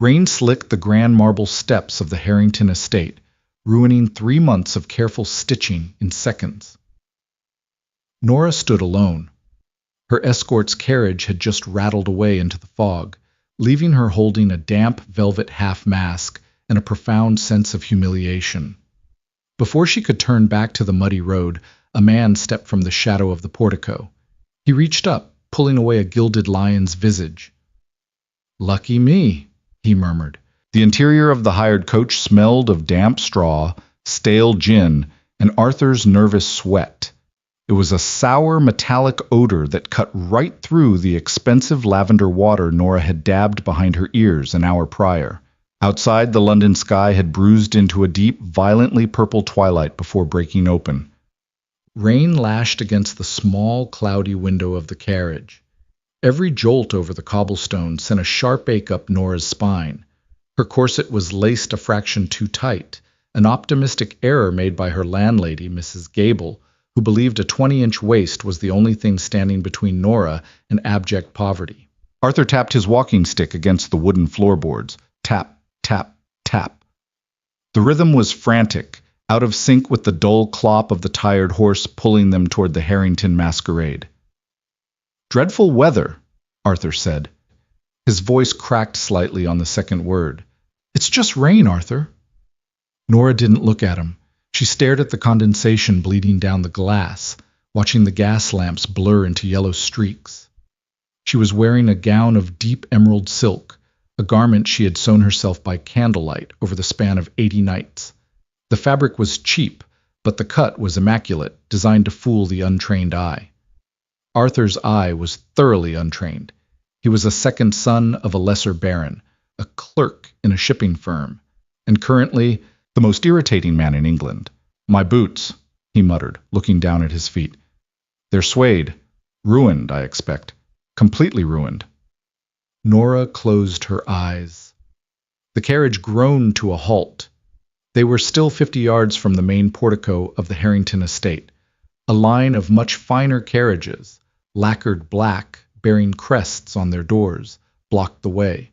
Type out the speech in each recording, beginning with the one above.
Rain slicked the grand marble steps of the Harrington estate, ruining 3 months of careful stitching in seconds. Nora stood alone. Her escort's carriage had just rattled away into the fog, leaving her holding a damp velvet half-mask and a profound sense of humiliation. Before she could turn back to the muddy road, a man stepped from the shadow of the portico. He reached up, pulling away a gilded lion's visage. "Lucky me," he murmured. The interior of the hired coach smelled of damp straw, stale gin, and Arthur's nervous sweat. It was a sour, metallic odor that cut right through the expensive lavender water Nora had dabbed behind her ears an hour prior. Outside, the London sky had bruised into a deep, violently purple twilight before breaking open. Rain lashed against the small, cloudy window of the carriage. Every jolt over the cobblestone sent a sharp ache up Nora's spine. Her corset was laced a fraction too tight, an optimistic error made by her landlady, Mrs. Gable, who believed a 20-inch waist was the only thing standing between Nora and abject poverty. Arthur tapped his walking stick against the wooden floorboards. Tap, tap, tap. The rhythm was frantic, out of sync with the dull clop of the tired horse pulling them toward the Harrington masquerade. "Dreadful weather," Arthur said. His voice cracked slightly on the second word. "It's just rain, Arthur." Nora didn't look at him. She stared at the condensation bleeding down the glass, watching the gas lamps blur into yellow streaks. She was wearing a gown of deep emerald silk, a garment she had sewn herself by candlelight over the span of 80 nights. The fabric was cheap, but the cut was immaculate, designed to fool the untrained eye. Arthur's eye was thoroughly untrained. He was a second son of a lesser baron, a clerk in a shipping firm, and currently the most irritating man in England. "My boots," he muttered, looking down at his feet. "They're suede. Ruined, I expect. Completely ruined." Nora closed her eyes. The carriage groaned to a halt. They were still 50 yards from the main portico of the Harrington estate. A line of much finer carriages, lacquered black, bearing crests on their doors, blocked the way.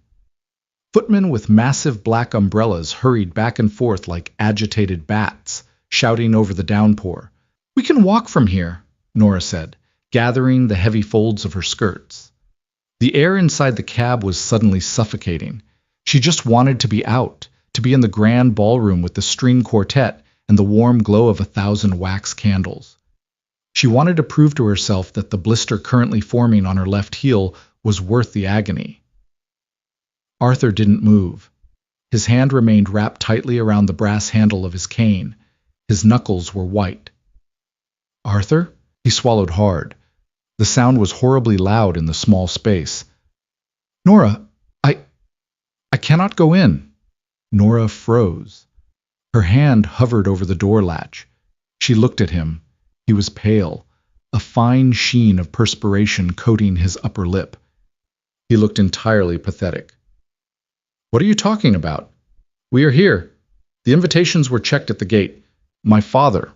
Footmen with massive black umbrellas hurried back and forth like agitated bats, shouting over the downpour. "We can walk from here," Nora said, gathering the heavy folds of her skirts. The air inside the cab was suddenly suffocating. She just wanted to be out, to be in the grand ballroom with the string quartet and the warm glow of 1,000 wax candles. She wanted to prove to herself that the blister currently forming on her left heel was worth the agony. Arthur didn't move. His hand remained wrapped tightly around the brass handle of his cane. His knuckles were white. "Arthur?" He swallowed hard. The sound was horribly loud in the small space. "Nora, I cannot go in." Nora froze. Her hand hovered over the door latch. She looked at him. He was pale, a fine sheen of perspiration coating his upper lip. He looked entirely pathetic. "What are you talking about? We are here. The invitations were checked at the gate. My father,"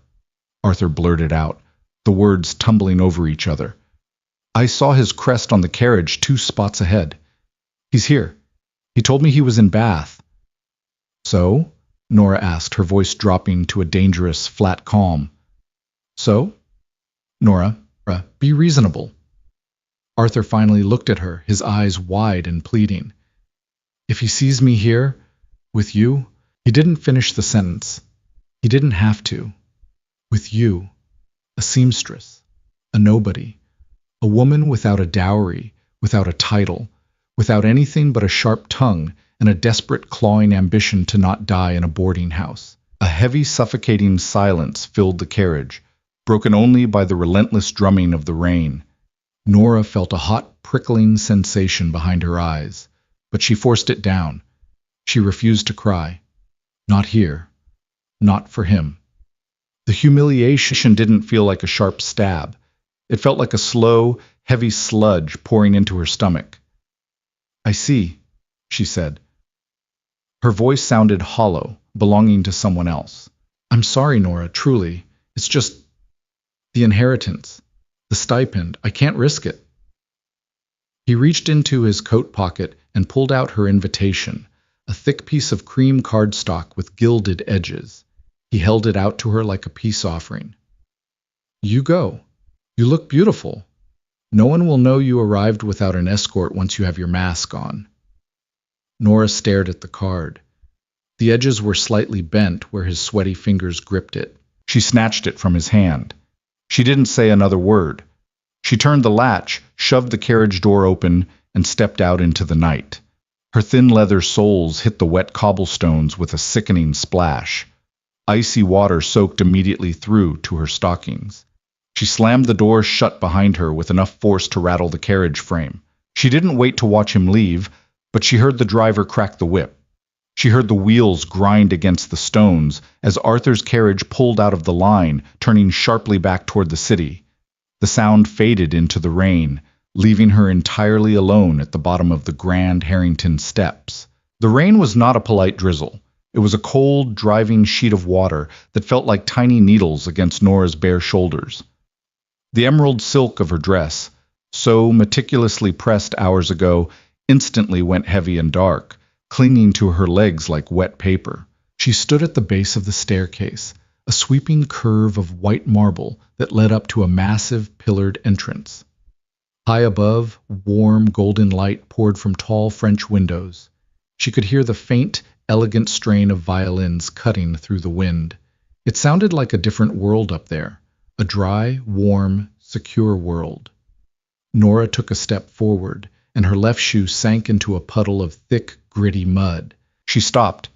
Arthur blurted out, the words tumbling over each other. "I saw his crest on the carriage 2 spots ahead. He's here. He told me he was in Bath." "So?" Nora asked, her voice dropping to a dangerous, flat calm. "So?" "Nora, be reasonable." Arthur finally looked at her, his eyes wide and pleading. "If he sees me here, with you—" He didn't finish the sentence. He didn't have to. "With you, a seamstress, a nobody, a woman without a dowry, without a title, without anything but a sharp tongue and a desperate clawing ambition to not die in a boarding house." A heavy, suffocating silence filled the carriage, broken only by the relentless drumming of the rain. Nora felt a hot, prickling sensation behind her eyes, but she forced it down. She refused to cry. Not here. Not for him. The humiliation didn't feel like a sharp stab. It felt like a slow, heavy sludge pouring into her stomach. "I see," she said. Her voice sounded hollow, belonging to someone else. "I'm sorry, Nora, truly. It's just the inheritance, the stipend. I can't risk it." He reached into his coat pocket and pulled out her invitation, a thick piece of cream cardstock with gilded edges. He held it out to her like a peace offering. "You go. You look beautiful. No one will know you arrived without an escort once you have your mask on." Nora stared at the card. The edges were slightly bent where his sweaty fingers gripped it. She snatched it from his hand. She didn't say another word. She turned the latch, shoved the carriage door open, and stepped out into the night. Her thin leather soles hit the wet cobblestones with a sickening splash. Icy water soaked immediately through to her stockings. She slammed the door shut behind her with enough force to rattle the carriage frame. She didn't wait to watch him leave, but she heard the driver crack the whip. She heard the wheels grind against the stones as Arthur's carriage pulled out of the line, turning sharply back toward the city. The sound faded into the rain, leaving her entirely alone at the bottom of the Grand Harrington steps. The rain was not a polite drizzle. It was a cold, driving sheet of water that felt like tiny needles against Nora's bare shoulders. The emerald silk of her dress, so meticulously pressed hours ago, instantly went heavy and dark, clinging to her legs like wet paper. She stood at the base of the staircase, a sweeping curve of white marble that led up to a massive pillared entrance. High above, warm golden light poured from tall French windows. She could hear the faint, elegant strain of violins cutting through the wind. It sounded like a different world up there, a dry, warm, secure world. Nora took a step forward, and her left shoe sank into a puddle of thick, gritty mud. She stopped.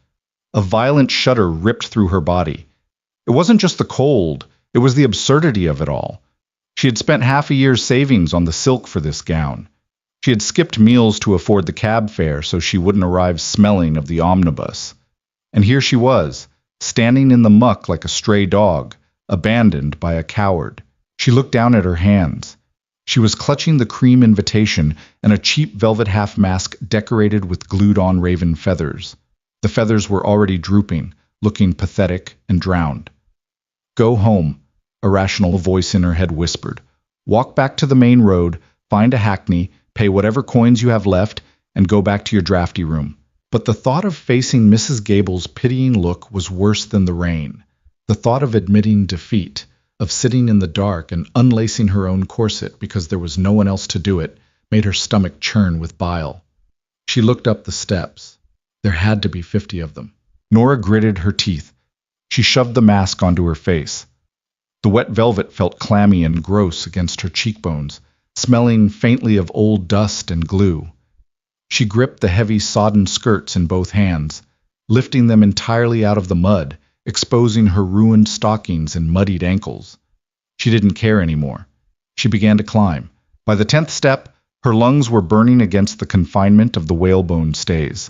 A violent shudder ripped through her body. It wasn't just the cold, it was the absurdity of it all. She had spent half a year's savings on the silk for this gown. She had skipped meals to afford the cab fare so she wouldn't arrive smelling of the omnibus. And here she was, standing in the muck like a stray dog, abandoned by a coward. She looked down at her hands. She was clutching the cream invitation and a cheap velvet half mask decorated with glued-on raven feathers. The feathers were already drooping, looking pathetic and drowned. "Go home," a rational voice in her head whispered. "Walk back to the main road, find a hackney, pay whatever coins you have left, and go back to your drafty room." But the thought of facing Mrs. Gable's pitying look was worse than the rain. The thought of admitting defeat, of sitting in the dark and unlacing her own corset because there was no one else to do it, made her stomach churn with bile. She looked up the steps. There had to be 50 of them. Nora gritted her teeth. She shoved the mask onto her face. The wet velvet felt clammy and gross against her cheekbones, smelling faintly of old dust and glue. She gripped the heavy sodden skirts in both hands, lifting them entirely out of the mud, exposing her ruined stockings and muddied ankles. She didn't care anymore. She began to climb. By the 10th step, her lungs were burning against the confinement of the whalebone stays.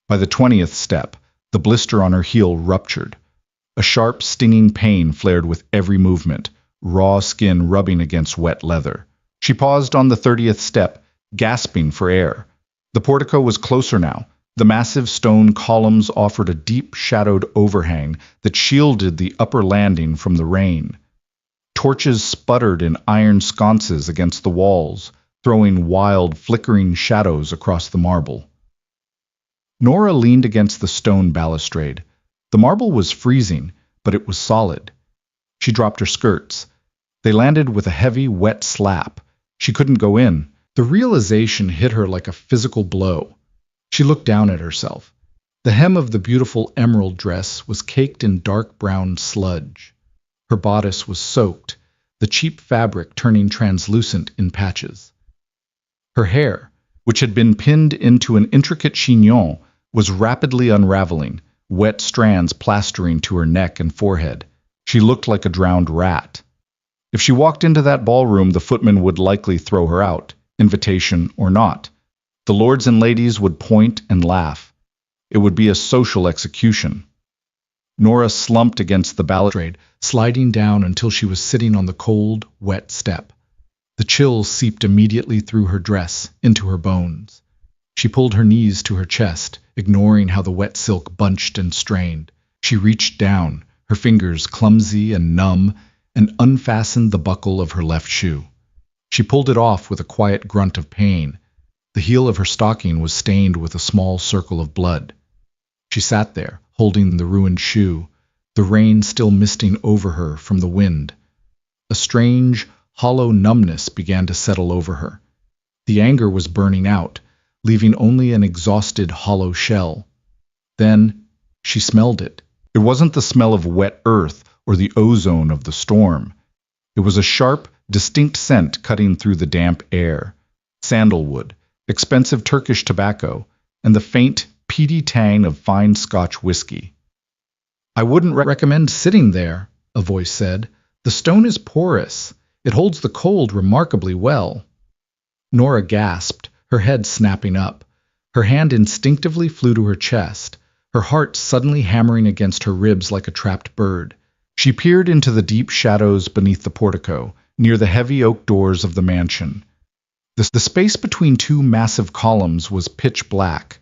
By the 20th step, the blister on her heel ruptured. A sharp, stinging pain flared with every movement, raw skin rubbing against wet leather. She paused on the 30th step, gasping for air. The portico was closer now. The massive stone columns offered a deep-shadowed overhang that shielded the upper landing from the rain. Torches sputtered in iron sconces against the walls, throwing wild, flickering shadows across the marble. Nora leaned against the stone balustrade. The marble was freezing, but it was solid. She dropped her skirts. They landed with a heavy, wet slap. She couldn't go in. The realization hit her like a physical blow. She looked down at herself. The hem of the beautiful emerald dress was caked in dark brown sludge. Her bodice was soaked, the cheap fabric turning translucent in patches. Her hair, which had been pinned into an intricate chignon, was rapidly unraveling, wet strands plastering to her neck and forehead. She looked like a drowned rat. If she walked into that ballroom, the footman would likely throw her out, invitation or not. The lords and ladies would point and laugh. It would be a social execution. Nora slumped against the balustrade, sliding down until she was sitting on the cold, wet step. The chill seeped immediately through her dress, into her bones. She pulled her knees to her chest, ignoring how the wet silk bunched and strained. She reached down, her fingers clumsy and numb, and unfastened the buckle of her left shoe. She pulled it off with a quiet grunt of pain. The heel of her stocking was stained with a small circle of blood. She sat there, holding the ruined shoe, the rain still misting over her from the wind. A strange, hollow numbness began to settle over her. The anger was burning out, leaving only an exhausted, hollow shell. Then she smelled it. It wasn't the smell of wet earth or the ozone of the storm. It was a sharp, distinct scent cutting through the damp air. Sandalwood, expensive Turkish tobacco, and the faint, peaty tang of fine Scotch whiskey. "I wouldn't recommend sitting there," a voice said. "The stone is porous. It holds the cold remarkably well." Nora gasped, her head snapping up. Her hand instinctively flew to her chest, her heart suddenly hammering against her ribs like a trapped bird. She peered into the deep shadows beneath the portico, near the heavy oak doors of the mansion. The space between two massive columns was pitch black,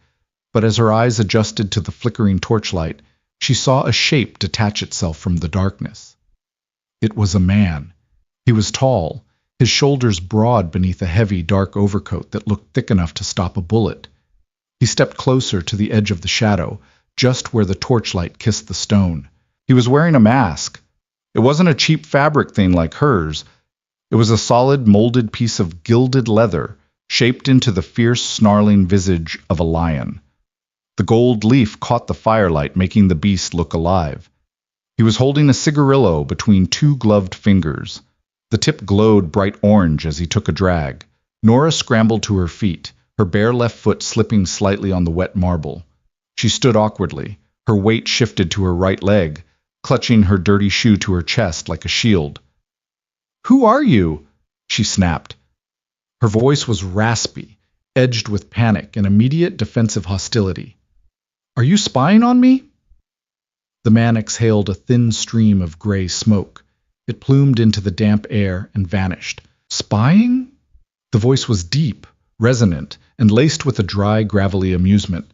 but as her eyes adjusted to the flickering torchlight, she saw a shape detach itself from the darkness. It was a man. He was tall, his shoulders broad beneath a heavy, dark overcoat that looked thick enough to stop a bullet. He stepped closer to the edge of the shadow, just where the torchlight kissed the stone. He was wearing a mask. It wasn't a cheap fabric thing like hers. It was a solid, molded piece of gilded leather, shaped into the fierce, snarling visage of a lion. The gold leaf caught the firelight, making the beast look alive. He was holding a cigarillo between two gloved fingers. The tip glowed bright orange as he took a drag. Nora scrambled to her feet, her bare left foot slipping slightly on the wet marble. She stood awkwardly, her weight shifted to her right leg, clutching her dirty shoe to her chest like a shield. "Who are you?" she snapped. Her voice was raspy, edged with panic and immediate defensive hostility. "Are you spying on me?" The man exhaled a thin stream of gray smoke. It plumed into the damp air and vanished. "Spying?" The voice was deep, resonant, and laced with a dry, gravelly amusement.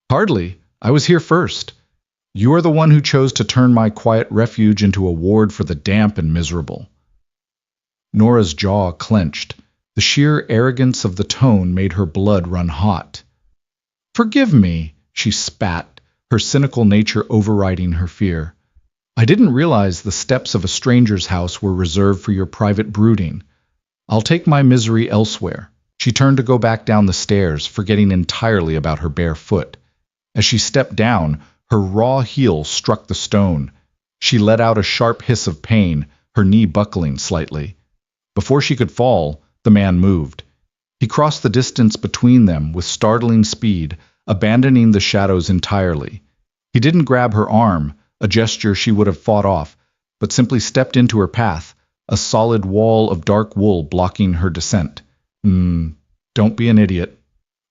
"Hardly. I was here first. You are the one who chose to turn my quiet refuge into a ward for the damp and miserable." Nora's jaw clenched. The sheer arrogance of the tone made her blood run hot. "Forgive me," she spat, her cynical nature overriding her fear. "I didn't realize the steps of a stranger's house were reserved for your private brooding. I'll take my misery elsewhere." She turned to go back down the stairs, forgetting entirely about her bare foot. As she stepped down, her raw heel struck the stone. She let out a sharp hiss of pain, her knee buckling slightly. Before she could fall, the man moved. He crossed the distance between them with startling speed, abandoning the shadows entirely. He didn't grab her arm, a gesture she would have fought off, but simply stepped into her path, a solid wall of dark wool blocking her descent. Don't be an idiot,"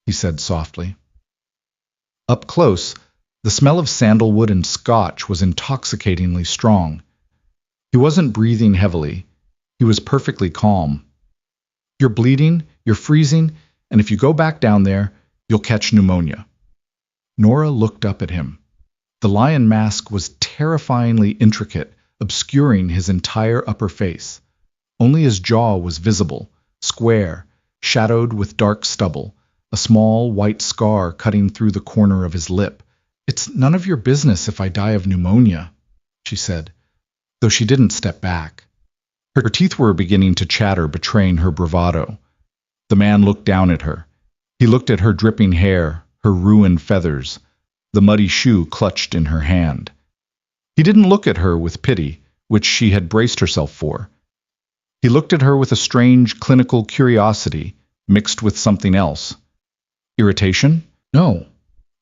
he said softly. Up close, the smell of sandalwood and scotch was intoxicatingly strong. He wasn't breathing heavily. He was perfectly calm. "You're bleeding, you're freezing, and if you go back down there, you'll catch pneumonia." Nora looked up at him. The lion mask was terrifyingly intricate, obscuring his entire upper face. Only his jaw was visible, square, shadowed with dark stubble, a small white scar cutting through the corner of his lip. "It's none of your business if I die of pneumonia," she said, though she didn't step back. Her teeth were beginning to chatter, betraying her bravado. The man looked down at her. He looked at her dripping hair, her ruined feathers, the muddy shoe clutched in her hand. He didn't look at her with pity, which she had braced herself for. He looked at her with a strange clinical curiosity, mixed with something else. "Irritation?" "No,"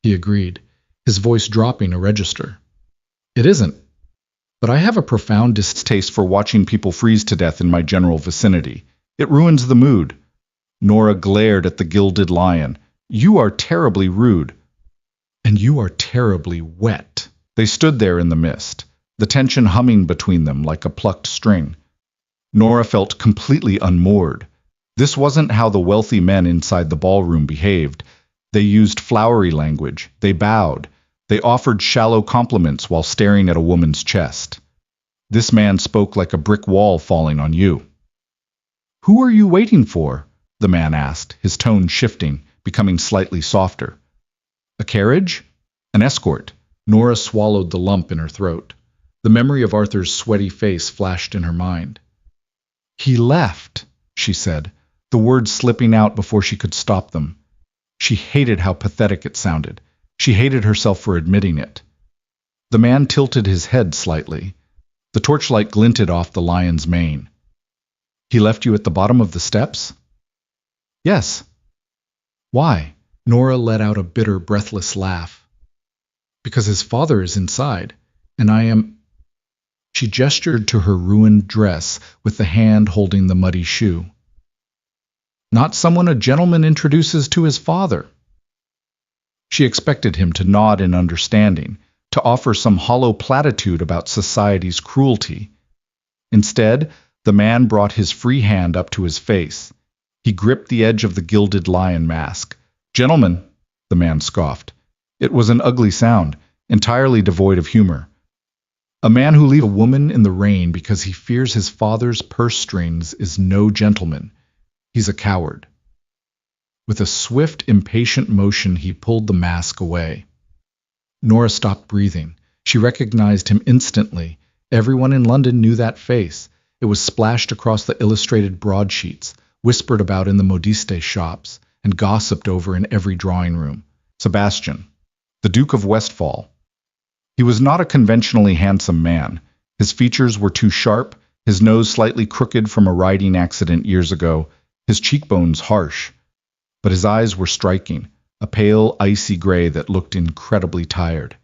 he agreed, his voice dropping a register. "It isn't. But I have a profound distaste for watching people freeze to death in my general vicinity. It ruins the mood." Nora glared at the gilded lion. "You are terribly rude." "And you are terribly wet." They stood there in the mist, the tension humming between them like a plucked string. Nora felt completely unmoored. This wasn't how the wealthy men inside the ballroom behaved. They used flowery language. They bowed. They offered shallow compliments while staring at a woman's chest. This man spoke like a brick wall falling on you. "Who are you waiting for?" the man asked, his tone shifting, becoming slightly softer. "A carriage? An escort. Nora swallowed the lump in her throat. The memory of Arthur's sweaty face flashed in her mind. He left, she said, the words slipping out before she could stop them. She hated how pathetic it sounded. She hated herself for admitting it. The man tilted his head slightly. The torchlight glinted off the lion's mane. He left you at the bottom of the steps? Yes. Why? Nora let out a bitter, breathless laugh. Because his father is inside, and I am... She gestured to her ruined dress with the hand holding the muddy shoe. Not someone a gentleman introduces to his father. She expected him to nod in understanding, to offer some hollow platitude about society's cruelty. Instead, the man brought his free hand up to his face. He gripped the edge of the gilded lion mask. Gentlemen, the man scoffed. It was an ugly sound, entirely devoid of humor. A man who leaves a woman in the rain because he fears his father's purse strings is no gentleman. He's a coward. With a swift, impatient motion, he pulled the mask away. Nora stopped breathing. She recognized him instantly. Everyone in London knew that face. It was splashed across the illustrated broadsheets, whispered about in the modiste shops, and gossiped over in every drawing room. Sebastian, the Duke of Westphal. He was not a conventionally handsome man. His features were too sharp, his nose slightly crooked from a riding accident years ago, his cheekbones harsh. But his eyes were striking, a pale, icy gray that looked incredibly tired.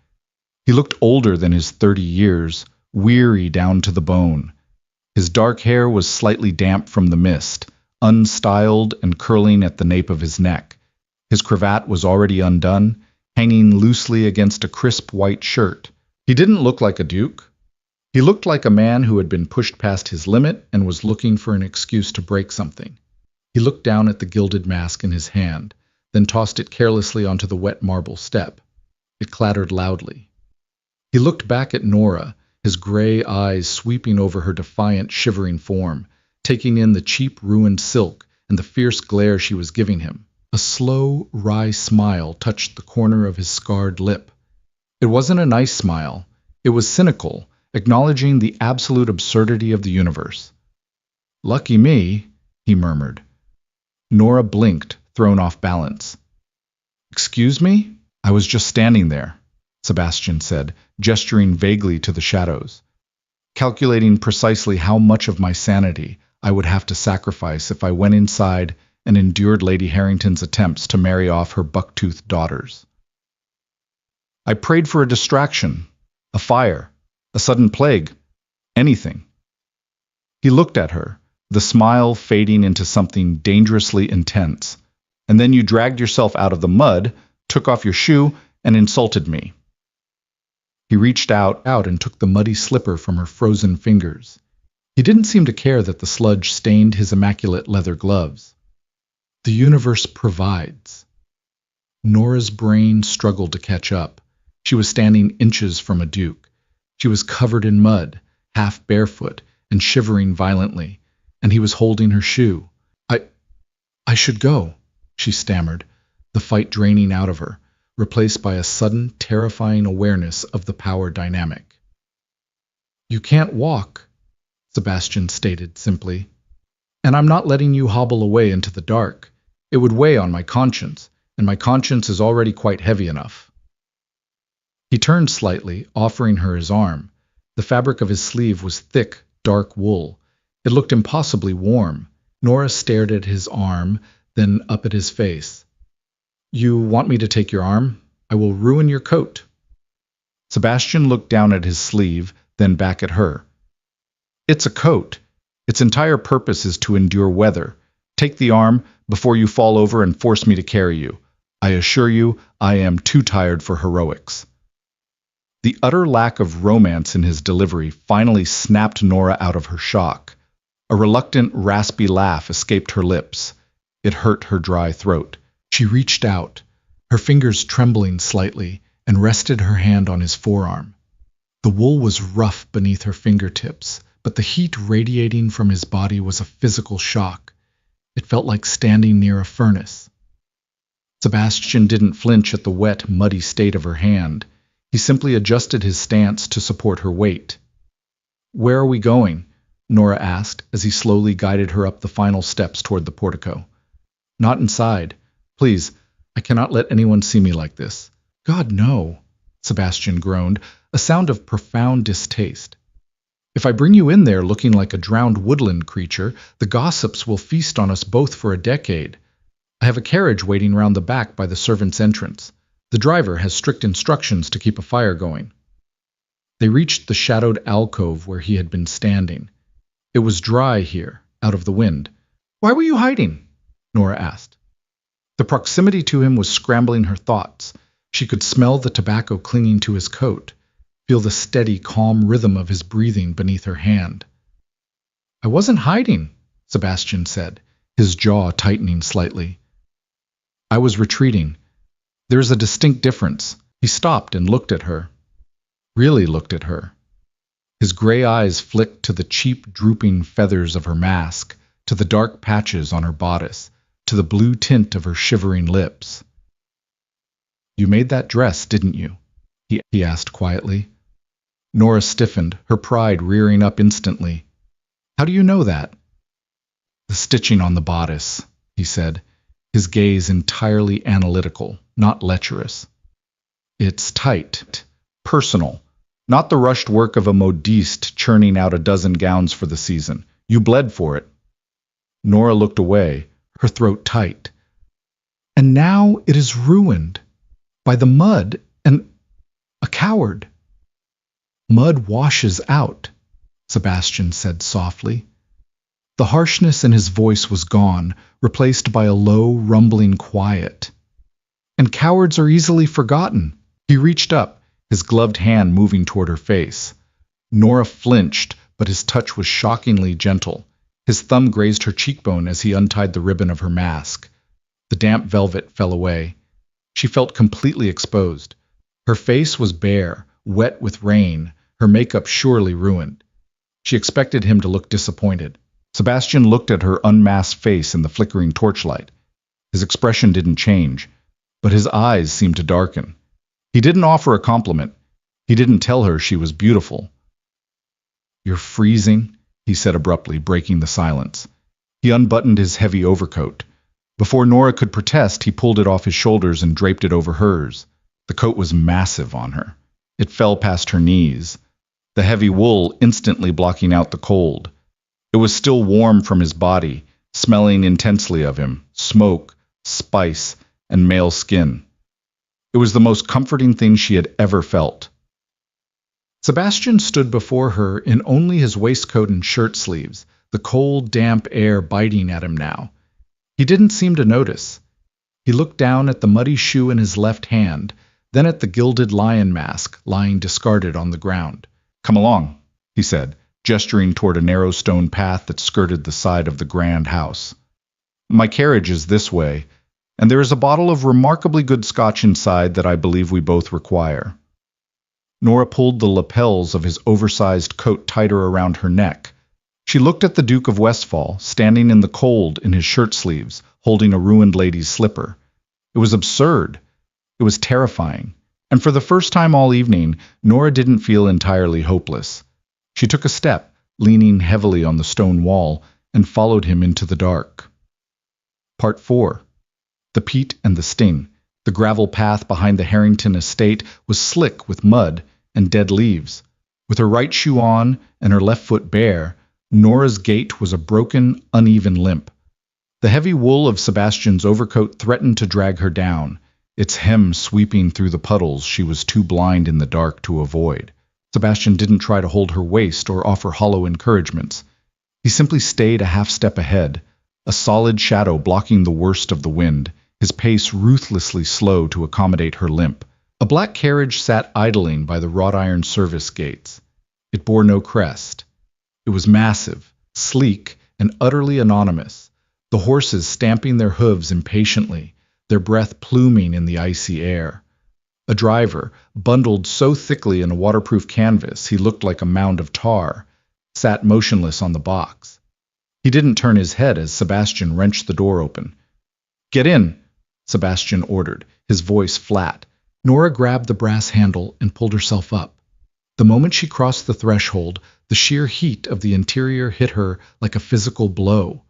He looked older than his 30 years, weary down to the bone. His dark hair was slightly damp from the mist, unstyled and curling at the nape of his neck. His cravat was already undone, hanging loosely against a crisp white shirt. He didn't look like a duke. He looked like a man who had been pushed past his limit and was looking for an excuse to break something. He looked down at the gilded mask in his hand, then tossed it carelessly onto the wet marble step. It clattered loudly. He looked back at Nora, his gray eyes sweeping over her defiant, shivering form, taking in the cheap, ruined silk and the fierce glare she was giving him. A slow, wry smile touched the corner of his scarred lip. It wasn't a nice smile. It was cynical, acknowledging the absolute absurdity of the universe. "Lucky me," he murmured. Nora blinked, thrown off balance. "Excuse me? I was just standing there," Sebastian said, gesturing vaguely to the shadows, calculating precisely how much of my sanity I would have to sacrifice if I went inside and endured Lady Harrington's attempts to marry off her buck-toothed daughters. I prayed for a distraction, a fire, a sudden plague, anything. He looked at her, the smile fading into something dangerously intense. And then you dragged yourself out of the mud, took off your shoe, and insulted me. He reached out and took the muddy slipper from her frozen fingers. He didn't seem to care that the sludge stained his immaculate leather gloves. The universe provides. Nora's brain struggled to catch up. She was standing inches from a duke. She was covered in mud, half barefoot, and shivering violently, and he was holding her shoe. I should go, she stammered, the fight draining out of her, replaced by a sudden, terrifying awareness of the power dynamic. "You can't walk," Sebastian stated simply. "And I'm not letting you hobble away into the dark. It would weigh on my conscience, and my conscience is already quite heavy enough." He turned slightly, offering her his arm. The fabric of his sleeve was thick, dark wool. It looked impossibly warm. Nora stared at his arm, then up at his face. "You want me to take your arm? I will ruin your coat." Sebastian looked down at his sleeve, then back at her. "It's a coat. Its entire purpose is to endure weather. Take the arm before you fall over and force me to carry you. I assure you, I am too tired for heroics." The utter lack of romance in his delivery finally snapped Nora out of her shock. A reluctant, raspy laugh escaped her lips. It hurt her dry throat. She reached out, her fingers trembling slightly, and rested her hand on his forearm. The wool was rough beneath her fingertips, but the heat radiating from his body was a physical shock. It felt like standing near a furnace. Sebastian didn't flinch at the wet, muddy state of her hand. He simply adjusted his stance to support her weight. "Where are we going?" Nora asked as he slowly guided her up the final steps toward the portico. "Not inside. Please, I cannot let anyone see me like this." "God, no," Sebastian groaned, a sound of profound distaste. "If I bring you in there looking like a drowned woodland creature, the gossips will feast on us both for a decade. I have a carriage waiting round the back by the servants' entrance. The driver has strict instructions to keep a fire going." They reached the shadowed alcove where he had been standing. It was dry here, out of the wind. "Why were you hiding?" Nora asked. The proximity to him was scrambling her thoughts. She could smell the tobacco clinging to his coat, feel the steady, calm rhythm of his breathing beneath her hand. "I wasn't hiding," Sebastian said, his jaw tightening slightly. "I was retreating. There is a distinct difference." He stopped and looked at her. Really looked at her. His gray eyes flicked to the cheap, drooping feathers of her mask, to the dark patches on her bodice, to the blue tint of her shivering lips. "You made that dress, didn't you?" he asked quietly. Nora stiffened, her pride rearing up instantly. "How do you know that?" "The stitching on the bodice," he said, his gaze entirely analytical, not lecherous. "It's tight, personal, not the rushed work of a modiste churning out a dozen gowns for the season. You bled for it." Nora looked away, her throat tight. "And now it is ruined by the mud and a coward." "Mud washes out," Sebastian said softly. The harshness in his voice was gone, replaced by a low, rumbling quiet. "And cowards are easily forgotten." He reached up, his gloved hand moving toward her face. Nora flinched, but his touch was shockingly gentle. His thumb grazed her cheekbone as he untied the ribbon of her mask. The damp velvet fell away. She felt completely exposed. Her face was bare, wet with rain, her makeup surely ruined. She expected him to look disappointed. Sebastian looked at her unmasked face in the flickering torchlight. His expression didn't change, but his eyes seemed to darken. He didn't offer a compliment. He didn't tell her she was beautiful. "You're freezing," he said abruptly, breaking the silence. He unbuttoned his heavy overcoat. Before Nora could protest, he pulled it off his shoulders and draped it over hers. The coat was massive on her. It fell past her knees, the heavy wool instantly blocking out the cold. It was still warm from his body, smelling intensely of him, smoke, spice, and male skin. It was the most comforting thing she had ever felt. Sebastian stood before her in only his waistcoat and shirt sleeves, the cold, damp air biting at him now. He didn't seem to notice. He looked down at the muddy shoe in his left hand, then at the gilded lion mask lying discarded on the ground. "Come along," he said, gesturing toward a narrow stone path that skirted the side of the grand house. "My carriage is this way, and there is a bottle of remarkably good scotch inside that I believe we both require." Nora pulled the lapels of his oversized coat tighter around her neck. She looked at the Duke of Westfall, standing in the cold in his shirt sleeves, holding a ruined lady's slipper. It was absurd. It was terrifying. And for the first time all evening, Nora didn't feel entirely hopeless. She took a step, leaning heavily on the stone wall, and followed him into the dark. Part 4. The peat and the sting. The gravel path behind the Harrington estate was slick with mud and dead leaves. With her right shoe on and her left foot bare, Nora's gait was a broken, uneven limp. The heavy wool of Sebastian's overcoat threatened to drag her down, its hem sweeping through the puddles she was too blind in the dark to avoid. Sebastian didn't try to hold her waist or offer hollow encouragements. He simply stayed a half step ahead, a solid shadow blocking the worst of the wind, his pace ruthlessly slow to accommodate her limp. A black carriage sat idling by the wrought iron service gates. It bore no crest. It was massive, sleek, and utterly anonymous, the horses stamping their hooves impatiently, their breath pluming in the icy air. A driver, bundled so thickly in a waterproof canvas he looked like a mound of tar, sat motionless on the box. He didn't turn his head as Sebastian wrenched the door open. "Get in!" Sebastian ordered, his voice flat. Nora grabbed the brass handle and pulled herself up. The moment she crossed the threshold, the sheer heat of the interior hit her like a physical blow.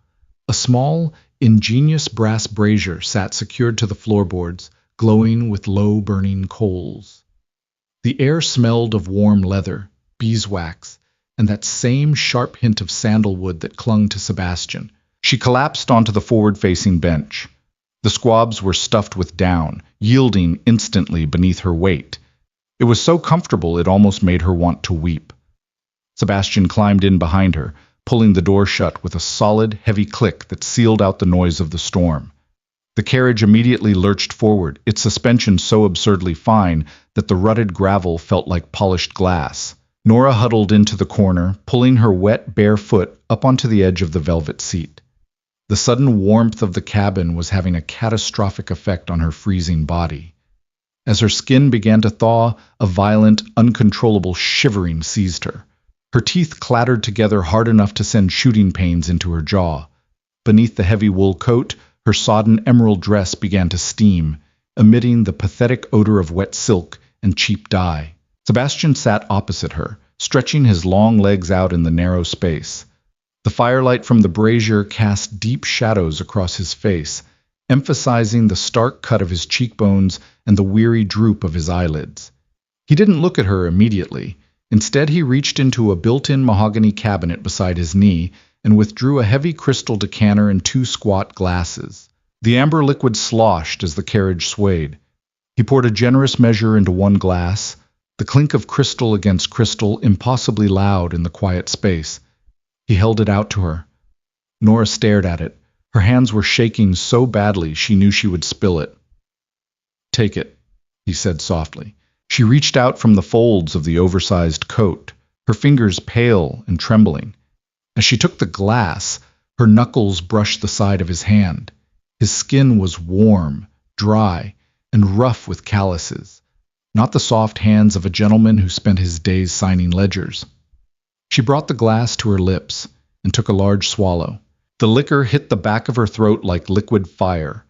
A small, ingenious brass brazier sat secured to the floorboards, glowing with low-burning coals. The air smelled of warm leather, beeswax, and that same sharp hint of sandalwood that clung to Sebastian. She collapsed onto the forward-facing bench. The squabs were stuffed with down, yielding instantly beneath her weight. It was so comfortable it almost made her want to weep. Sebastian climbed in behind her, pulling the door shut with a solid, heavy click that sealed out the noise of the storm. The carriage immediately lurched forward, its suspension so absurdly fine that the rutted gravel felt like polished glass. Nora huddled into the corner, pulling her wet, bare foot up onto the edge of the velvet seat. The sudden warmth of the cabin was having a catastrophic effect on her freezing body. As her skin began to thaw, a violent, uncontrollable shivering seized her. Her teeth clattered together hard enough to send shooting pains into her jaw. Beneath the heavy wool coat, her sodden emerald dress began to steam, emitting the pathetic odor of wet silk and cheap dye. Sebastian sat opposite her, stretching his long legs out in the narrow space. The firelight from the brazier cast deep shadows across his face, emphasizing the stark cut of his cheekbones and the weary droop of his eyelids. He didn't look at her immediately. Instead, he reached into a built-in mahogany cabinet beside his knee and withdrew a heavy crystal decanter and 2 squat glasses. The amber liquid sloshed as the carriage swayed. He poured a generous measure into one glass, the clink of crystal against crystal impossibly loud in the quiet space. He held it out to her. Nora stared at it. Her hands were shaking so badly she knew she would spill it. "Take it," he said softly. She reached out from the folds of the oversized coat, her fingers pale and trembling. As she took the glass, her knuckles brushed the side of his hand. His skin was warm, dry, and rough with calluses, not the soft hands of a gentleman who spent his days signing ledgers. She brought the glass to her lips and took a large swallow. The liquor hit the back of her throat like liquid fire.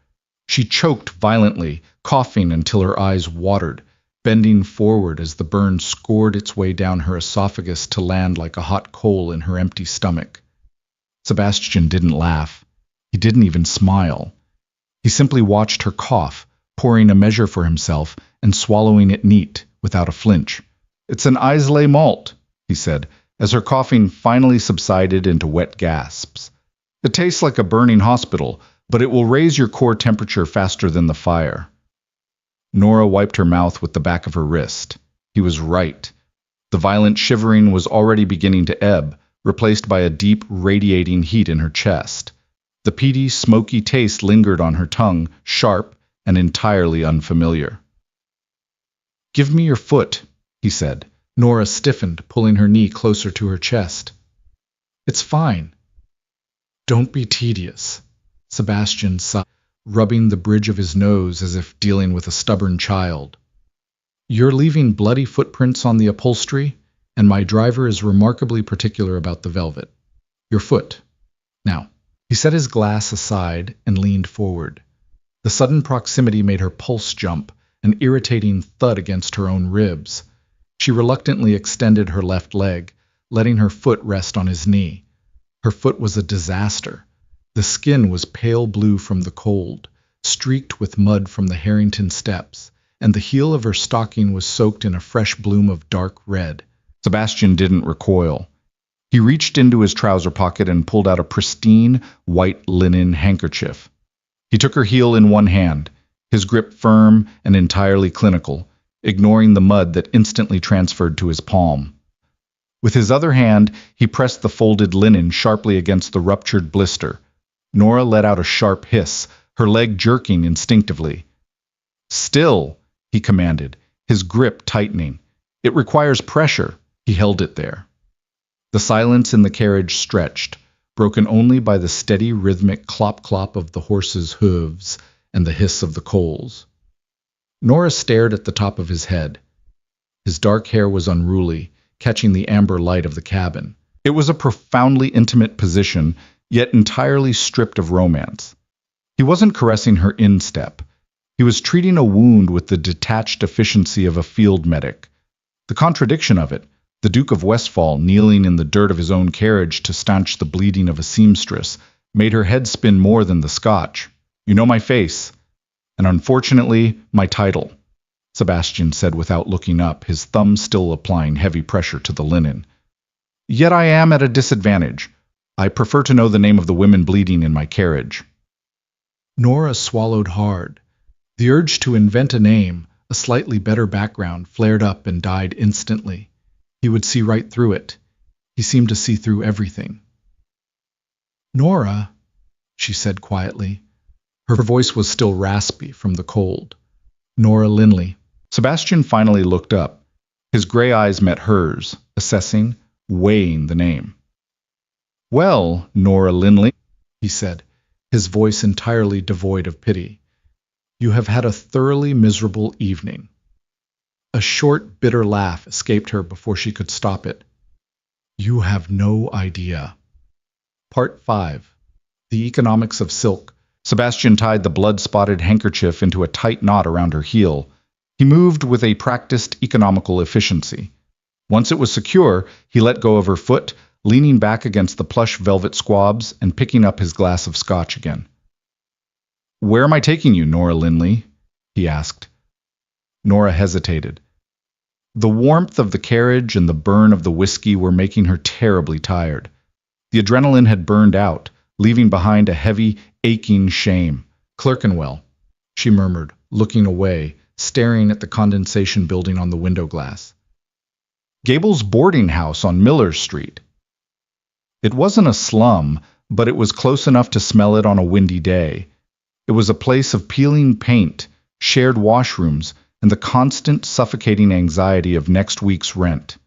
She choked violently, coughing until her eyes watered, bending forward as the burn scored its way down her esophagus to land like a hot coal in her empty stomach. Sebastian didn't laugh. He didn't even smile. He simply watched her cough, pouring a measure for himself and swallowing it neat, without a flinch. "It's an Islay malt," he said, as her coughing finally subsided into wet gasps. "It tastes like a burning hospital, but it will raise your core temperature faster than the fire." Nora wiped her mouth with the back of her wrist. He was right. The violent shivering was already beginning to ebb, replaced by a deep, radiating heat in her chest. The peaty, smoky taste lingered on her tongue, sharp and entirely unfamiliar. "Give me your foot," he said. Nora stiffened, pulling her knee closer to her chest. "It's fine." "Don't be tedious," Sebastian sighed, rubbing the bridge of his nose as if dealing with a stubborn child. "You're leaving bloody footprints on the upholstery, and my driver is remarkably particular about the velvet. Your foot. Now." He set his glass aside and leaned forward. The sudden proximity made her pulse jump, an irritating thud against her own ribs. She reluctantly extended her left leg, letting her foot rest on his knee. Her foot was a disaster. The skin was pale blue from the cold, streaked with mud from the Harrington steps, and the heel of her stocking was soaked in a fresh bloom of dark red. Sebastian didn't recoil. He reached into his trouser pocket and pulled out a pristine, white linen handkerchief. He took her heel in one hand, his grip firm and entirely clinical, ignoring the mud that instantly transferred to his palm. With his other hand, he pressed the folded linen sharply against the ruptured blister. Nora let out a sharp hiss, her leg jerking instinctively. "Still," he commanded, his grip tightening. "It requires pressure." He held it there. The silence in the carriage stretched, broken only by the steady rhythmic clop-clop of the horse's hooves and the hiss of the coals. Nora stared at the top of his head. His dark hair was unruly, catching the amber light of the cabin. It was a profoundly intimate position, yet entirely stripped of romance. He wasn't caressing her instep, He was treating a wound with the detached efficiency of a field medic. The contradiction of it, the Duke of Westphal kneeling in the dirt of his own carriage to stanch the bleeding of a seamstress, made her head spin more than the scotch. "You know my face, and unfortunately, my title," Sebastian said without looking up, his thumb still applying heavy pressure to the linen. "Yet I am at a disadvantage. I prefer to know the name of the women bleeding in my carriage." Nora swallowed hard. The urge to invent a name, a slightly better background, flared up and died instantly. He would see right through it. He seemed to see through everything. "Nora," she said quietly. Her voice was still raspy from the cold. "Nora Linley." Sebastian finally looked up. His gray eyes met hers, assessing, weighing the name. "Well, Nora Linley," he said, his voice entirely devoid of pity, "you have had a thoroughly miserable evening." A short, bitter laugh escaped her before she could stop it. "You have no idea." Part 5. The Economics of Silk. Sebastian tied the blood-spotted handkerchief into a tight knot around her heel. He moved with a practiced economical efficiency. Once it was secure, he let go of her foot, leaning back against the plush velvet squabs and picking up his glass of scotch again. "Where am I taking you, Nora Linley?" he asked. Nora hesitated. The warmth of the carriage and the burn of the whiskey were making her terribly tired. The adrenaline had burned out, leaving behind a heavy, aching shame. "Clerkenwell," she murmured, looking away, staring at the condensation building on the window glass. "Gable's boarding house on Miller Street." It wasn't a slum, but it was close enough to smell it on a windy day. It was a place of peeling paint, shared washrooms, and the constant, suffocating anxiety of next week's rent.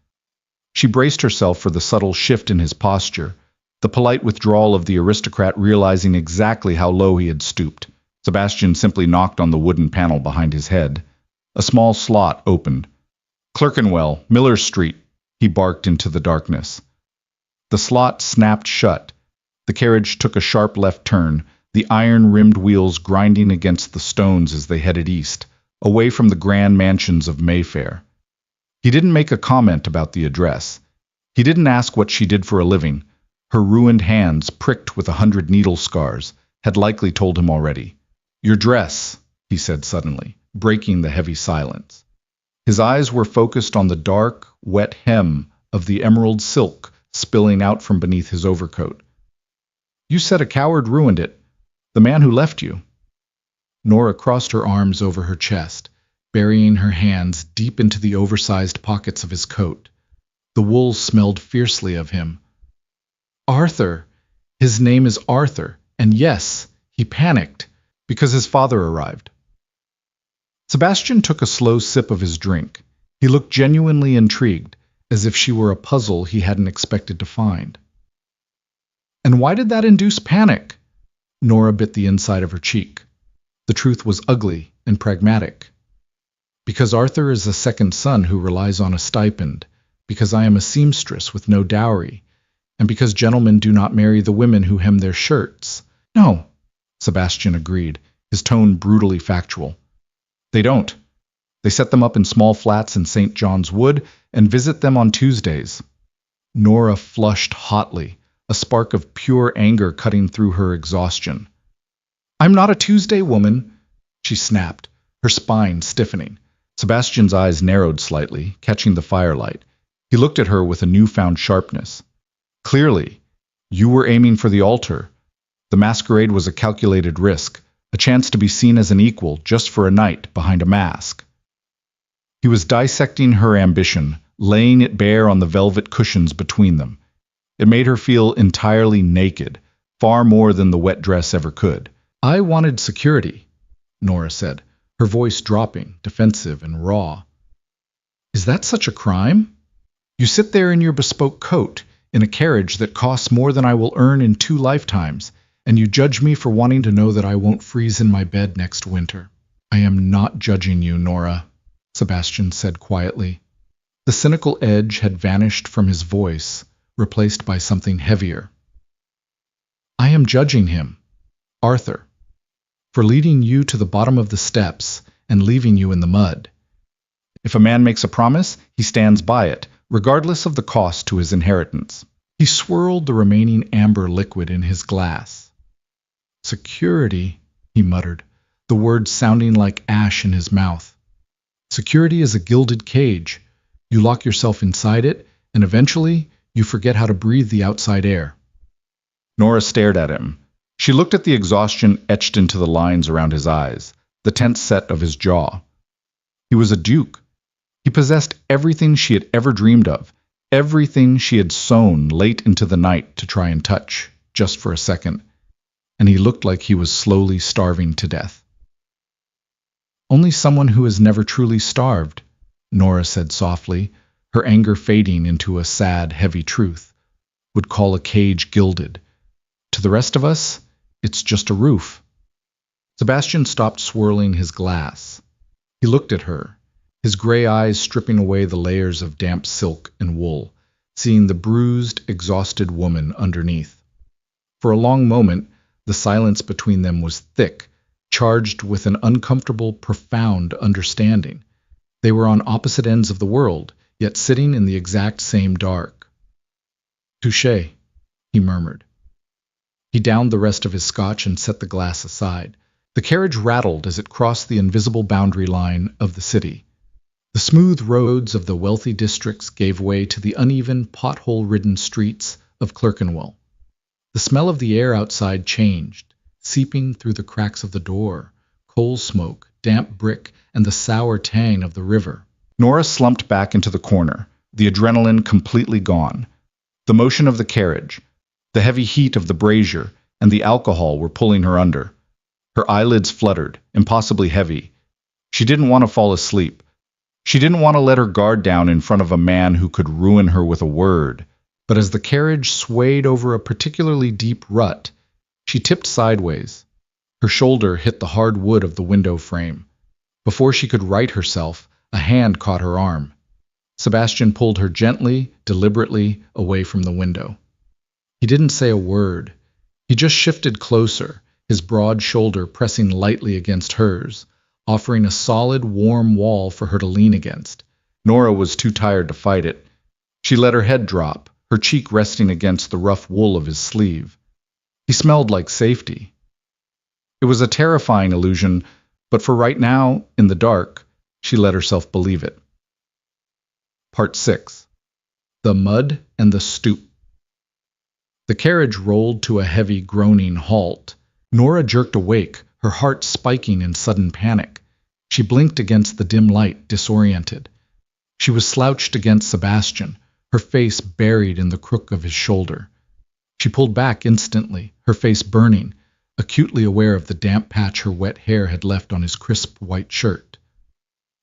She braced herself for the subtle shift in his posture, the polite withdrawal of the aristocrat realizing exactly how low he had stooped. Sebastian simply knocked on the wooden panel behind his head. A small slot opened. "Clerkenwell, Miller Street," he barked into the darkness. The slot snapped shut. The carriage took a sharp left turn, the iron-rimmed wheels grinding against the stones as they headed east, away from the grand mansions of Mayfair. He didn't make a comment about the address. He didn't ask what she did for a living. Her ruined hands, pricked with 100 needle scars, had likely told him already. "Your dress," he said suddenly, breaking the heavy silence. His eyes were focused on the dark, wet hem of the emerald silk spilling out from beneath his overcoat. "You said a coward ruined it. The man who left you." Nora crossed her arms over her chest, burying her hands deep into the oversized pockets of his coat. The wool smelled fiercely of him. "Arthur! His name is Arthur, and yes, he panicked, because his father arrived." Sebastian took a slow sip of his drink. He looked genuinely intrigued, as if she were a puzzle he hadn't expected to find. "And why did that induce panic?" Nora bit the inside of her cheek. The truth was ugly and pragmatic. "Because Arthur is a second son who relies on a stipend, because I am a seamstress with no dowry, and because gentlemen do not marry the women who hem their shirts." "No," Sebastian agreed, his tone brutally factual. "They don't. They set them up in small flats in St. John's Wood and visit them on Tuesdays." Nora flushed hotly, a spark of pure anger cutting through her exhaustion. "I'm not a Tuesday woman," she snapped, her spine stiffening. Sebastian's eyes narrowed slightly, catching the firelight. He looked at her with a newfound sharpness. "Clearly, you were aiming for the altar. The masquerade was a calculated risk, a chance to be seen as an equal just for a night behind a mask." He was dissecting her ambition, laying it bare on the velvet cushions between them. It made her feel entirely naked, far more than the wet dress ever could. "I wanted security," Nora said, her voice dropping, defensive and raw. "Is that such a crime? You sit there in your bespoke coat, in a carriage that costs more than I will earn in 2 lifetimes, and you judge me for wanting to know that I won't freeze in my bed next winter." "I am not judging you, Nora," Sebastian said quietly. The cynical edge had vanished from his voice, replaced by something heavier. "I am judging him, Arthur, for leading you to the bottom of the steps and leaving you in the mud. If a man makes a promise, he stands by it, regardless of the cost to his inheritance. He swirled the remaining amber liquid in his glass. Security, he muttered, the words sounding like ash in his mouth. Security is a gilded cage. You lock yourself inside it, and eventually you forget how to breathe the outside air. Nora stared at him. She looked at the exhaustion etched into the lines around his eyes, the tense set of his jaw. He was a duke. He possessed everything she had ever dreamed of, everything she had sown late into the night to try and touch, just for a second, and he looked like he was slowly starving to death. Only someone who has never truly starved, Nora said softly, her anger fading into a sad, heavy truth, would call a cage gilded. To the rest of us, it's just a roof. Sebastian stopped swirling his glass. He looked at her, his gray eyes stripping away the layers of damp silk and wool, seeing the bruised, exhausted woman underneath. For a long moment, the silence between them was thick, charged with an uncomfortable, profound understanding. They were on opposite ends of the world, yet sitting in the exact same dark. "Touché," he murmured. He downed the rest of his scotch and set the glass aside. The carriage rattled as it crossed the invisible boundary line of the city. The smooth roads of the wealthy districts gave way to the uneven, pothole-ridden streets of Clerkenwell. The smell of the air outside changed, seeping through the cracks of the door, coal smoke, damp brick, and the sour tang of the river. Nora slumped back into the corner, the adrenaline completely gone. The motion of the carriage, the heavy heat of the brazier, and the alcohol were pulling her under. Her eyelids fluttered, impossibly heavy. She didn't want to fall asleep. She didn't want to let her guard down in front of a man who could ruin her with a word. But as the carriage swayed over a particularly deep rut, she tipped sideways. Her shoulder hit the hard wood of the window frame. Before she could right herself, a hand caught her arm. Sebastian pulled her gently, deliberately away from the window. He didn't say a word. He just shifted closer, his broad shoulder pressing lightly against hers, offering a solid, warm wall for her to lean against. Nora was too tired to fight it. She let her head drop, her cheek resting against the rough wool of his sleeve. He smelled like safety. It was a terrifying illusion, but for right now, in the dark, she let herself believe it. Part 6. The Mud and the Stoop. The carriage rolled to a heavy, groaning halt. Nora jerked awake, her heart spiking in sudden panic. She blinked against the dim light, disoriented. She was slouched against Sebastian, her face buried in the crook of his shoulder. She pulled back instantly, her face burning, acutely aware of the damp patch her wet hair had left on his crisp white shirt.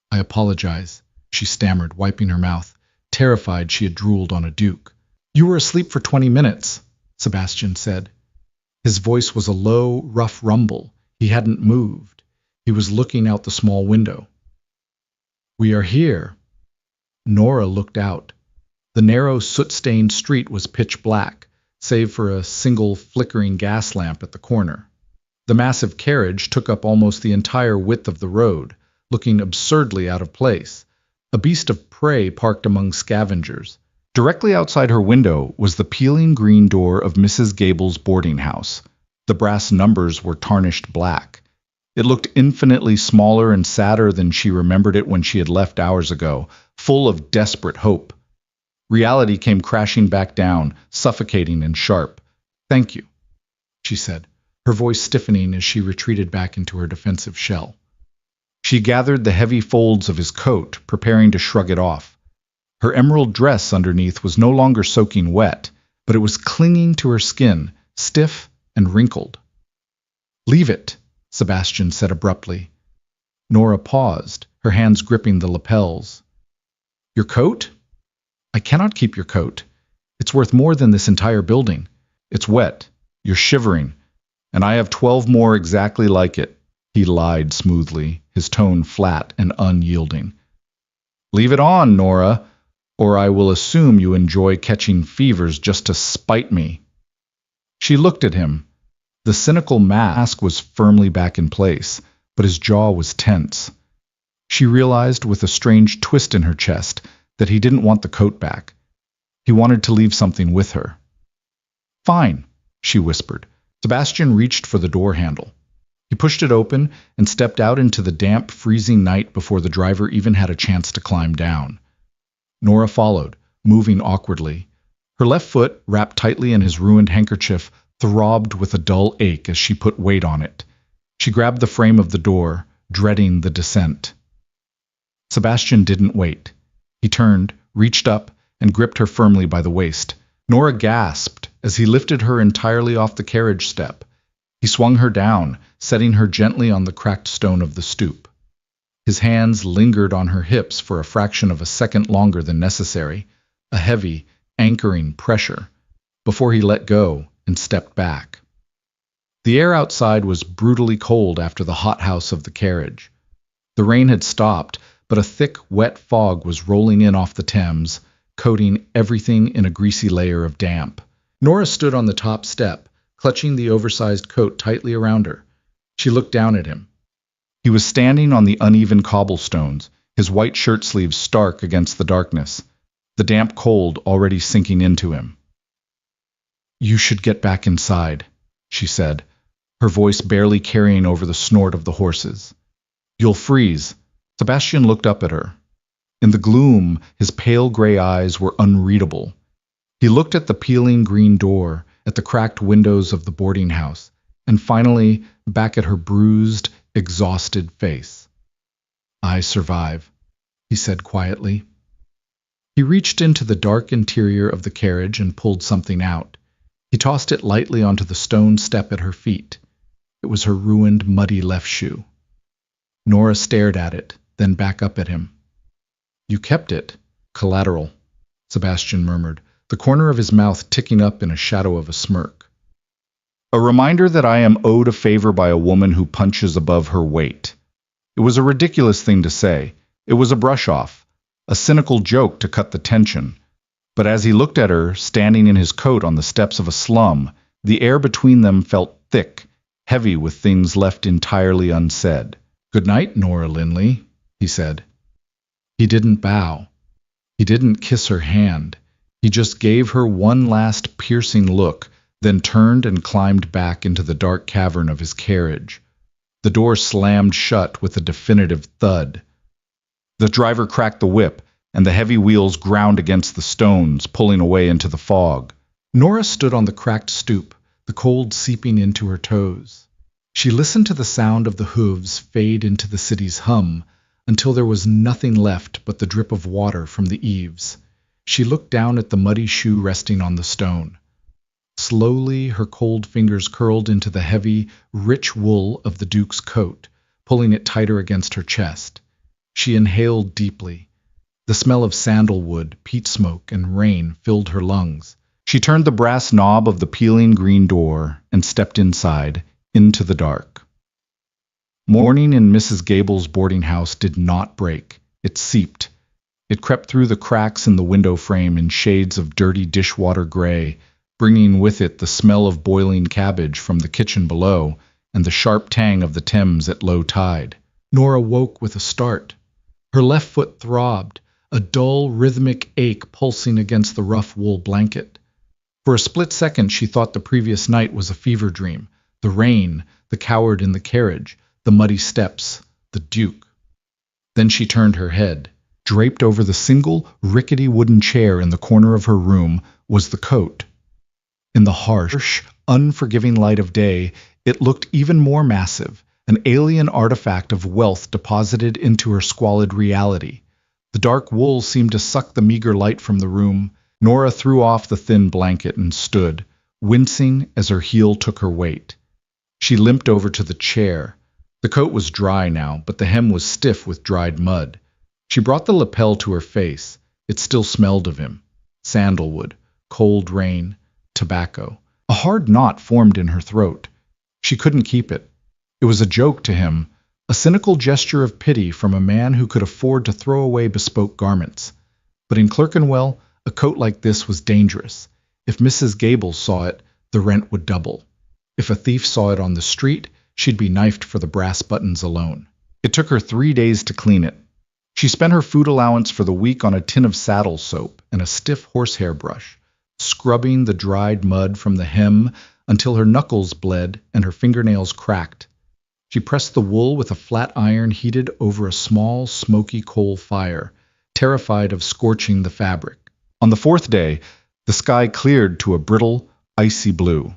"I apologize," she stammered, wiping her mouth, terrified she had drooled on a duke. "You were asleep for 20 minutes, Sebastian said. His voice was a low, rough rumble. He hadn't moved. He was looking out the small window. "We are here." Nora looked out. The narrow, soot-stained street was pitch black, save for a single flickering gas lamp at the corner. The massive carriage took up almost the entire width of the road, looking absurdly out of place, a beast of prey parked among scavengers. Directly outside her window was the peeling green door of Mrs. Gable's boarding house. The brass numbers were tarnished black. It looked infinitely smaller and sadder than she remembered it when she had left hours ago, full of desperate hope. Reality came crashing back down, suffocating and sharp. "Thank you," she said, her voice stiffening as she retreated back into her defensive shell. She gathered the heavy folds of his coat, preparing to shrug it off. Her emerald dress underneath was no longer soaking wet, but it was clinging to her skin, stiff and wrinkled. "Leave it," Sebastian said abruptly. Nora paused, her hands gripping the lapels. "Your coat?" "I cannot keep your coat. It's worth more than this entire building. It's wet. You're shivering. And I have 12 more exactly like it." He lied smoothly, his tone flat and unyielding. "Leave it on, Nora, or I will assume you enjoy catching fevers just to spite me." She looked at him. The cynical mask was firmly back in place, but his jaw was tense. She realized with a strange twist in her chest that he didn't want the coat back. He wanted to leave something with her. "Fine," she whispered. Sebastian reached for the door handle. He pushed it open and stepped out into the damp, freezing night before the driver even had a chance to climb down. Nora followed, moving awkwardly. Her left foot, wrapped tightly in his ruined handkerchief, throbbed with a dull ache as she put weight on it. She grabbed the frame of the door, dreading the descent. Sebastian didn't wait. He turned, reached up, and gripped her firmly by the waist. Nora gasped as he lifted her entirely off the carriage step. He swung her down, setting her gently on the cracked stone of the stoop. His hands lingered on her hips for a fraction of a second longer than necessary, a heavy, anchoring pressure, before he let go and stepped back. The air outside was brutally cold after the hothouse of the carriage. The rain had stopped, but a thick, wet fog was rolling in off the Thames, coating everything in a greasy layer of damp. Nora stood on the top step, clutching the oversized coat tightly around her. She looked down at him. He was standing on the uneven cobblestones, his white shirt sleeves stark against the darkness, the damp cold already sinking into him. "You should get back inside," she said, her voice barely carrying over the snort of the horses. "You'll freeze." Sebastian looked up at her. In the gloom, his pale gray eyes were unreadable. He looked at the peeling green door, at the cracked windows of the boarding house, and finally back at her bruised, exhausted face. "I survive," he said quietly. He reached into the dark interior of the carriage and pulled something out. He tossed it lightly onto the stone step at her feet. It was her ruined, muddy left shoe. Nora stared at it, then back up at him. "You kept it." "Collateral," Sebastian murmured, the corner of his mouth ticking up in a shadow of a smirk. "A reminder that I am owed a favor by a woman who punches above her weight." It was a ridiculous thing to say. It was a brush-off, a cynical joke to cut the tension. But as he looked at her, standing in his coat on the steps of a slum, the air between them felt thick, heavy with things left entirely unsaid. "Good night, Nora Linley," he said. He didn't bow. He didn't kiss her hand. He just gave her one last piercing look, then turned and climbed back into the dark cavern of his carriage. The door slammed shut with a definitive thud. The driver cracked the whip, and the heavy wheels ground against the stones, pulling away into the fog. Nora stood on the cracked stoop, the cold seeping into her toes. She listened to the sound of the hooves fade into the city's hum, until there was nothing left but the drip of water from the eaves. She looked down at the muddy shoe resting on the stone. Slowly, her cold fingers curled into the heavy, rich wool of the Duke's coat, pulling it tighter against her chest. She inhaled deeply. The smell of sandalwood, peat smoke, and rain filled her lungs. She turned the brass knob of the peeling green door and stepped inside, into the dark. Morning in Mrs. Gable's boarding house did not break. It seeped. It crept through the cracks in the window frame in shades of dirty dishwater gray, bringing with it the smell of boiling cabbage from the kitchen below and the sharp tang of the Thames at low tide. Nora woke with a start. Her left foot throbbed, a dull, rhythmic ache pulsing against the rough wool blanket. For a split second she thought the previous night was a fever dream. The rain, the coward in the carriage, the muddy steps, the Duke. Then she turned her head. Draped over the single, rickety wooden chair in the corner of her room was the coat. In the harsh, unforgiving light of day, it looked even more massive, an alien artifact of wealth deposited into her squalid reality. The dark wool seemed to suck the meager light from the room. Nora threw off the thin blanket and stood, wincing as her heel took her weight. She limped over to the chair. The coat was dry now, but the hem was stiff with dried mud. She brought the lapel to her face. It still smelled of him. Sandalwood, cold rain, tobacco. A hard knot formed in her throat. She couldn't keep it. It was a joke to him, a cynical gesture of pity from a man who could afford to throw away bespoke garments. But in Clerkenwell, a coat like this was dangerous. If Mrs. Gable saw it, the rent would double. If a thief saw it on the street, she'd be knifed for the brass buttons alone. It took her 3 days to clean it. She spent her food allowance for the week on a tin of saddle soap and a stiff horsehair brush, scrubbing the dried mud from the hem until her knuckles bled and her fingernails cracked. She pressed the wool with a flat iron heated over a small, smoky coal fire, terrified of scorching the fabric. On the 4th day, the sky cleared to a brittle, icy blue.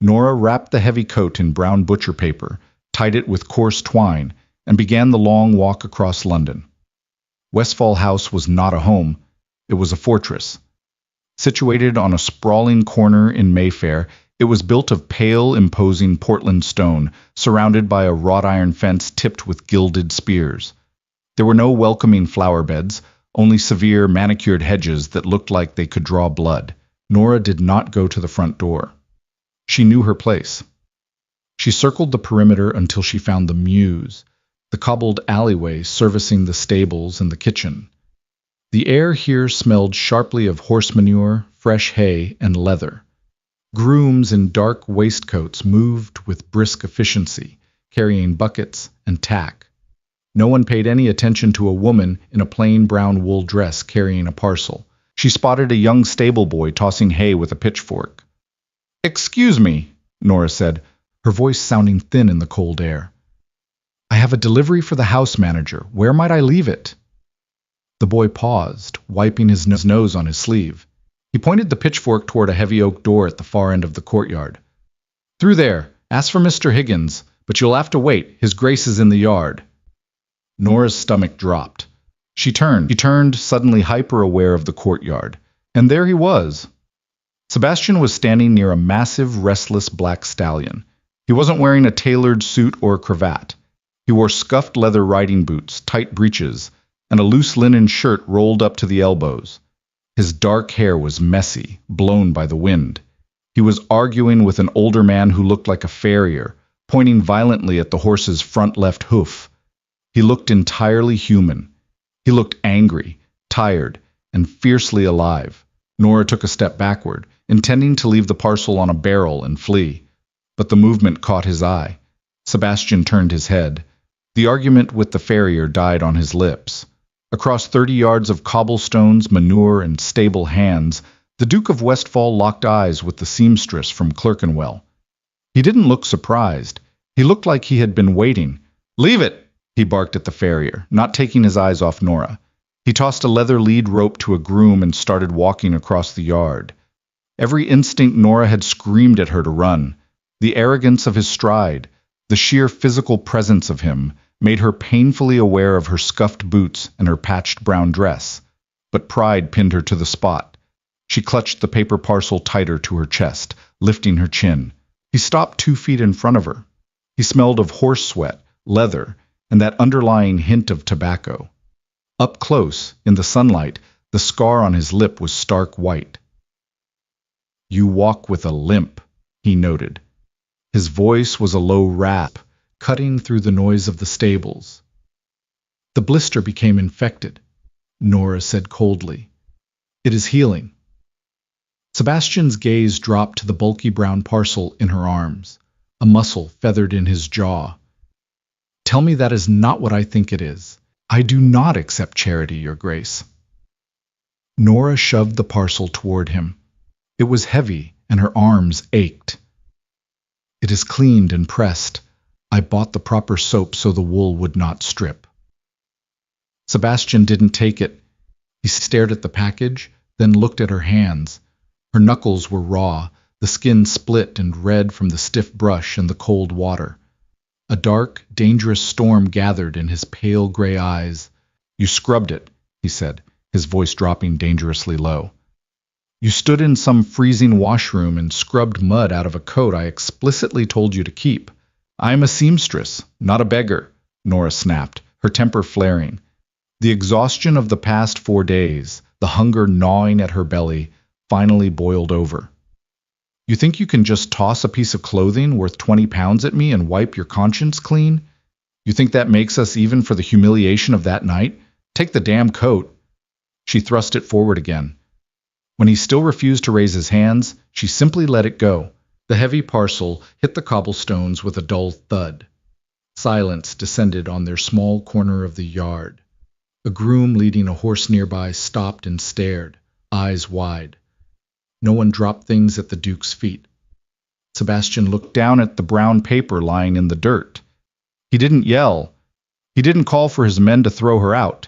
Nora wrapped the heavy coat in brown butcher paper, tied it with coarse twine, and began the long walk across London. Westfall House was not a home, it was a fortress. Situated on a sprawling corner in Mayfair, it was built of pale, imposing Portland stone, surrounded by a wrought iron fence tipped with gilded spears. There were no welcoming flower beds, only severe, manicured hedges that looked like they could draw blood. Nora did not go to the front door. She knew her place. She circled the perimeter until she found the mews, the cobbled alleyway servicing the stables and the kitchen. The air here smelled sharply of horse manure, fresh hay, and leather. Grooms in dark waistcoats moved with brisk efficiency, carrying buckets and tack. No one paid any attention to a woman in a plain brown wool dress carrying a parcel. She spotted a young stable boy tossing hay with a pitchfork. "Excuse me," Nora said, her voice sounding thin in the cold air. "I have a delivery for the house manager. Where might I leave it?" The boy paused, wiping his nose on his sleeve. He pointed the pitchfork toward a heavy oak door at the far end of the courtyard. "Through there. Ask for Mr. Higgins, but you'll have to wait. His Grace is in the yard." Nora's stomach dropped. She turned, suddenly hyper-aware of the courtyard. And there he was. Sebastian was standing near a massive, restless black stallion. He wasn't wearing a tailored suit or cravat. He wore scuffed leather riding boots, tight breeches, and a loose linen shirt rolled up to the elbows. His dark hair was messy, blown by the wind. He was arguing with an older man who looked like a farrier, pointing violently at the horse's front left hoof. He looked entirely human. He looked angry, tired, and fiercely alive. Nora took a step backward, intending to leave the parcel on a barrel and flee. But the movement caught his eye. Sebastian turned his head. The argument with the farrier died on his lips. Across 30 yards of cobblestones, manure, and stable hands, the Duke of Westfall locked eyes with the seamstress from Clerkenwell. He didn't look surprised. He looked like he had been waiting. "Leave it!" he barked at the farrier, not taking his eyes off Nora. He tossed a leather lead rope to a groom and started walking across the yard. Every instinct Nora had screamed at her to run. The arrogance of his stride, the sheer physical presence of him, made her painfully aware of her scuffed boots and her patched brown dress. But pride pinned her to the spot. She clutched the paper parcel tighter to her chest, lifting her chin. He stopped 2 feet in front of her. He smelled of horse sweat, leather, and that underlying hint of tobacco. Up close, in the sunlight, the scar on his lip was stark white. "You walk with a limp," he noted. His voice was a low rasp, cutting through the noise of the stables. "The blister became infected," Nora said coldly. "It is healing." Sebastian's gaze dropped to the bulky brown parcel in her arms, a muscle feathered in his jaw. "Tell me that is not what I think it is. I do not accept charity, Your Grace." Nora shoved the parcel toward him. It was heavy, and her arms ached. "It is cleaned and pressed. I bought the proper soap so the wool would not strip." Sebastian didn't take it. He stared at the package, then looked at her hands. Her knuckles were raw, the skin split and red from the stiff brush and the cold water. A dark, dangerous storm gathered in his pale gray eyes. "You scrubbed it," he said, his voice dropping dangerously low. "You stood in some freezing washroom and scrubbed mud out of a coat I explicitly told you to keep. I am a seamstress, not a beggar," Nora snapped, her temper flaring. The exhaustion of the past 4 days, the hunger gnawing at her belly, finally boiled over. "You think you can just toss a piece of clothing worth 20 pounds at me and wipe your conscience clean? You think that makes us even for the humiliation of that night? Take the damn coat." She thrust it forward again. When he still refused to raise his hands, she simply let it go. The heavy parcel hit the cobblestones with a dull thud. Silence descended on their small corner of the yard. A groom leading a horse nearby stopped and stared, eyes wide. No one dropped things at the Duke's feet. Sebastian looked down at the brown paper lying in the dirt. He didn't yell. He didn't call for his men to throw her out.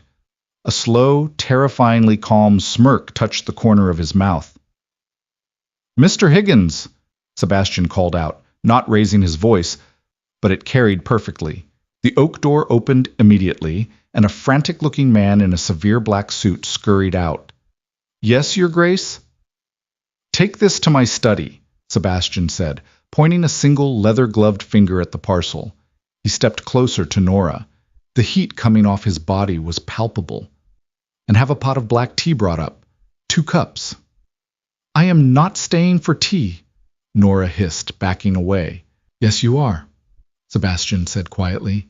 A slow, terrifyingly calm smirk touched the corner of his mouth. "Mr. Higgins!" Sebastian called out, not raising his voice, but it carried perfectly. The oak door opened immediately, and a frantic-looking man in a severe black suit scurried out. "Yes, Your Grace?" "Take this to my study," Sebastian said, pointing a single leather-gloved finger at the parcel. He stepped closer to Nora. The heat coming off his body was palpable. "And have a pot of black tea brought up. 2 cups." "I am not staying for tea," Nora hissed, backing away. "Yes, you are," Sebastian said quietly.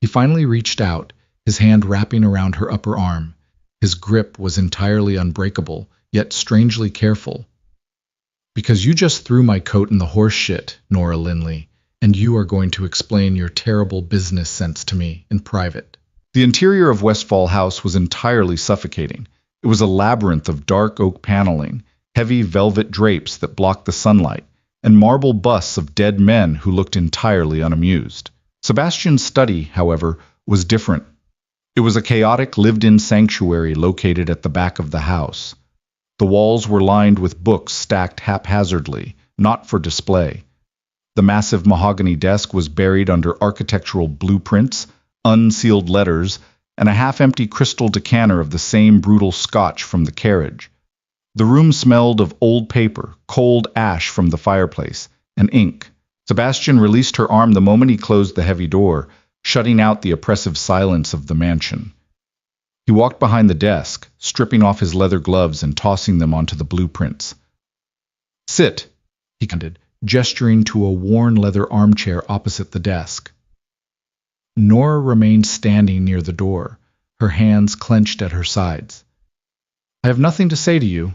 He finally reached out, his hand wrapping around her upper arm. His grip was entirely unbreakable, yet strangely careful. "Because you just threw my coat in the horse shit, Nora Linley, and you are going to explain your terrible business sense to me in private." The interior of Westfall House was entirely suffocating. It was a labyrinth of dark oak paneling, heavy velvet drapes that blocked the sunlight, and marble busts of dead men who looked entirely unamused. Sebastian's study, however, was different. It was a chaotic lived-in sanctuary located at the back of the house. The walls were lined with books stacked haphazardly, not for display. The massive mahogany desk was buried under architectural blueprints, unsealed letters, and a half-empty crystal decanter of the same brutal scotch from the carriage. The room smelled of old paper, cold ash from the fireplace, and ink. Sebastian released her arm the moment he closed the heavy door, shutting out the oppressive silence of the mansion. He walked behind the desk, stripping off his leather gloves and tossing them onto the blueprints. "Sit," he commanded, gesturing to a worn leather armchair opposite the desk. Nora remained standing near the door, her hands clenched at her sides. "I have nothing to say to you.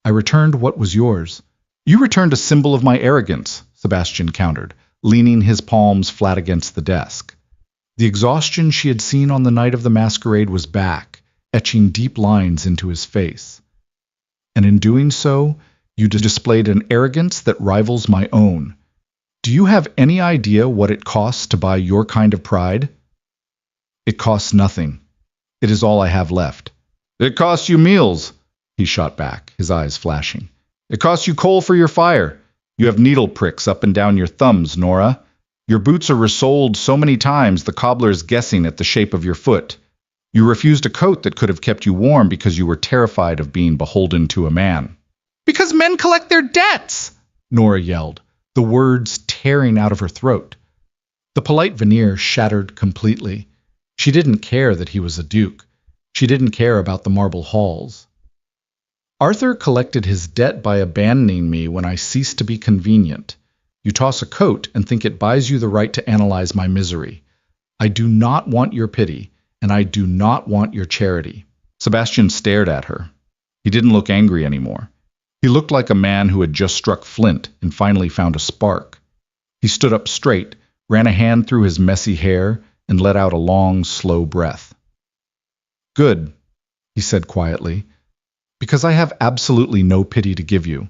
I returned what was yours." "You returned a symbol of my arrogance," Sebastian countered, leaning his palms flat against the desk. The exhaustion she had seen on the night of the masquerade was back, etching deep lines into his face. "And in doing so, you displayed an arrogance that rivals my own. Do you have any idea what it costs to buy your kind of pride?" "It costs nothing. It is all I have left." "It costs you meals," he shot back, his eyes flashing. "It costs you coal for your fire. You have needle pricks up and down your thumbs, Nora. Your boots are resoled so many times the cobbler is guessing at the shape of your foot. You refused a coat that could have kept you warm because you were terrified of being beholden to a man." "Because men collect their debts!" Nora yelled, the words tearing out of her throat. The polite veneer shattered completely. She didn't care that he was a duke. She didn't care about the marble halls. "Arthur collected his debt by abandoning me when I ceased to be convenient. You toss a coat and think it buys you the right to analyze my misery. I do not want your pity, and I do not want your charity." Sebastian stared at her. He didn't look angry anymore. He looked like a man who had just struck flint and finally found a spark. He stood up straight, ran a hand through his messy hair, and let out a long, slow breath. "Good," he said quietly, "because I have absolutely no pity to give you,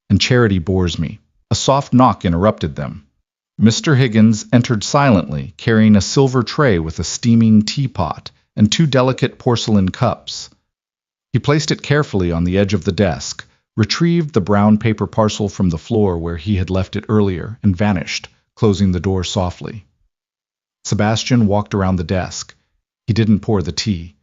and charity bores me." A soft knock interrupted them. Mr. Higgins entered silently, carrying a silver tray with a steaming teapot and 2 delicate porcelain cups. He placed it carefully on the edge of the desk, retrieved the brown paper parcel from the floor where he had left it earlier, and vanished, closing the door softly. Sebastian walked around the desk. He didn't pour the tea.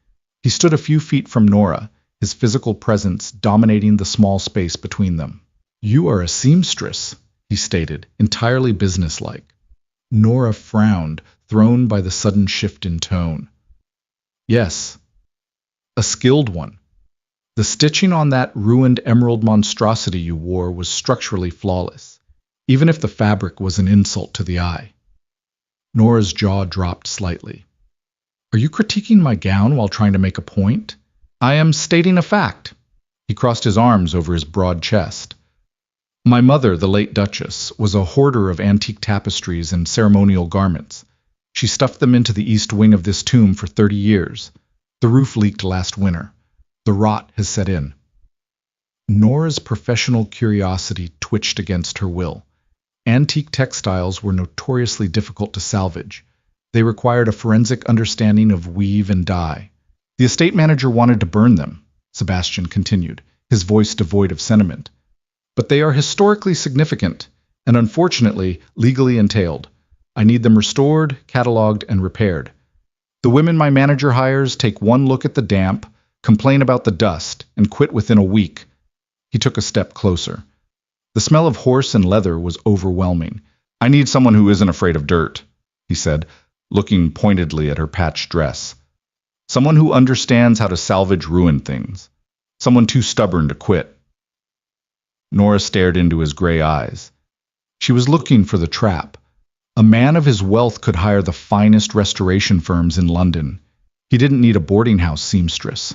He stood a few feet from Nora, his physical presence dominating the small space between them. "You are a seamstress," he stated, entirely businesslike. Nora frowned, thrown by the sudden shift in tone. "Yes, a skilled one. The stitching on that ruined emerald monstrosity you wore was structurally flawless, even if the fabric was an insult to the eye." Nora's jaw dropped slightly. "Are you critiquing my gown while trying to make a point?" "I am stating a fact." He crossed his arms over his broad chest. My mother, the late Duchess, was a hoarder of antique tapestries and ceremonial garments. She stuffed them into the east wing of this tomb for 30 years. The roof leaked last winter. The rot has set in. Nora's professional curiosity twitched against her will. Antique textiles were notoriously difficult to salvage. They required a forensic understanding of weave and dye. The estate manager wanted to burn them, Sebastian continued, his voice devoid of sentiment. But they are historically significant, and unfortunately, legally entailed. I need them restored, catalogued, and repaired. The women my manager hires take one look at the damp, complain about the dust, and quit within a week. He took a step closer. The smell of horse and leather was overwhelming. I need someone who isn't afraid of dirt, he said, looking pointedly at her patched dress. Someone who understands how to salvage ruined things. Someone too stubborn to quit. Nora stared into his gray eyes. She was looking for the trap. A man of his wealth could hire the finest restoration firms in London. He didn't need a boarding house seamstress.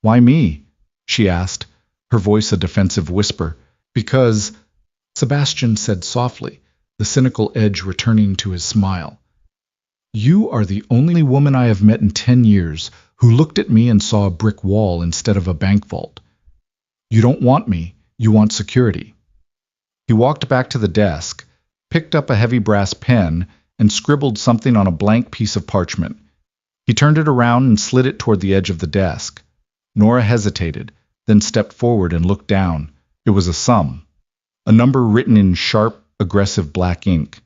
Why me? She asked, her voice a defensive whisper. Because, Sebastian said softly, the cynical edge returning to his smile. You are the only woman I have met in 10 years who looked at me and saw a brick wall instead of a bank vault. You don't want me, you want security. He walked back to the desk, picked up a heavy brass pen, and scribbled something on a blank piece of parchment. He turned it around and slid it toward the edge of the desk. Nora hesitated, then stepped forward and looked down. It was a sum, a number written in sharp, aggressive black ink.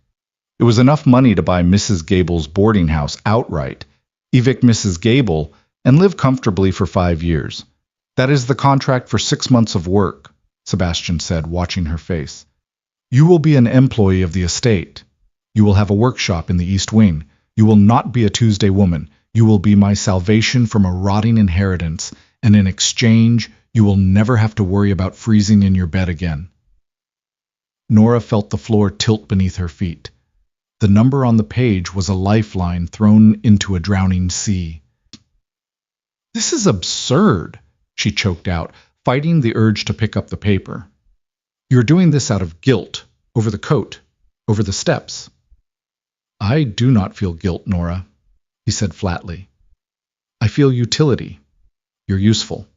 It was enough money to buy Mrs. Gable's boarding house outright, evict Mrs. Gable, and live comfortably for 5 years. That is the contract for 6 months of work, Sebastian said, watching her face. You will be an employee of the estate. You will have a workshop in the East Wing. You will not be a Tuesday woman. You will be my salvation from a rotting inheritance, and in exchange, you will never have to worry about freezing in your bed again. Nora felt the floor tilt beneath her feet. The number on the page was a lifeline thrown into a drowning sea. This is absurd, she choked out, fighting the urge to pick up the paper. You're doing this out of guilt, over the coat, over the steps. I do not feel guilt, Nora, he said flatly. I feel utility. You're useful.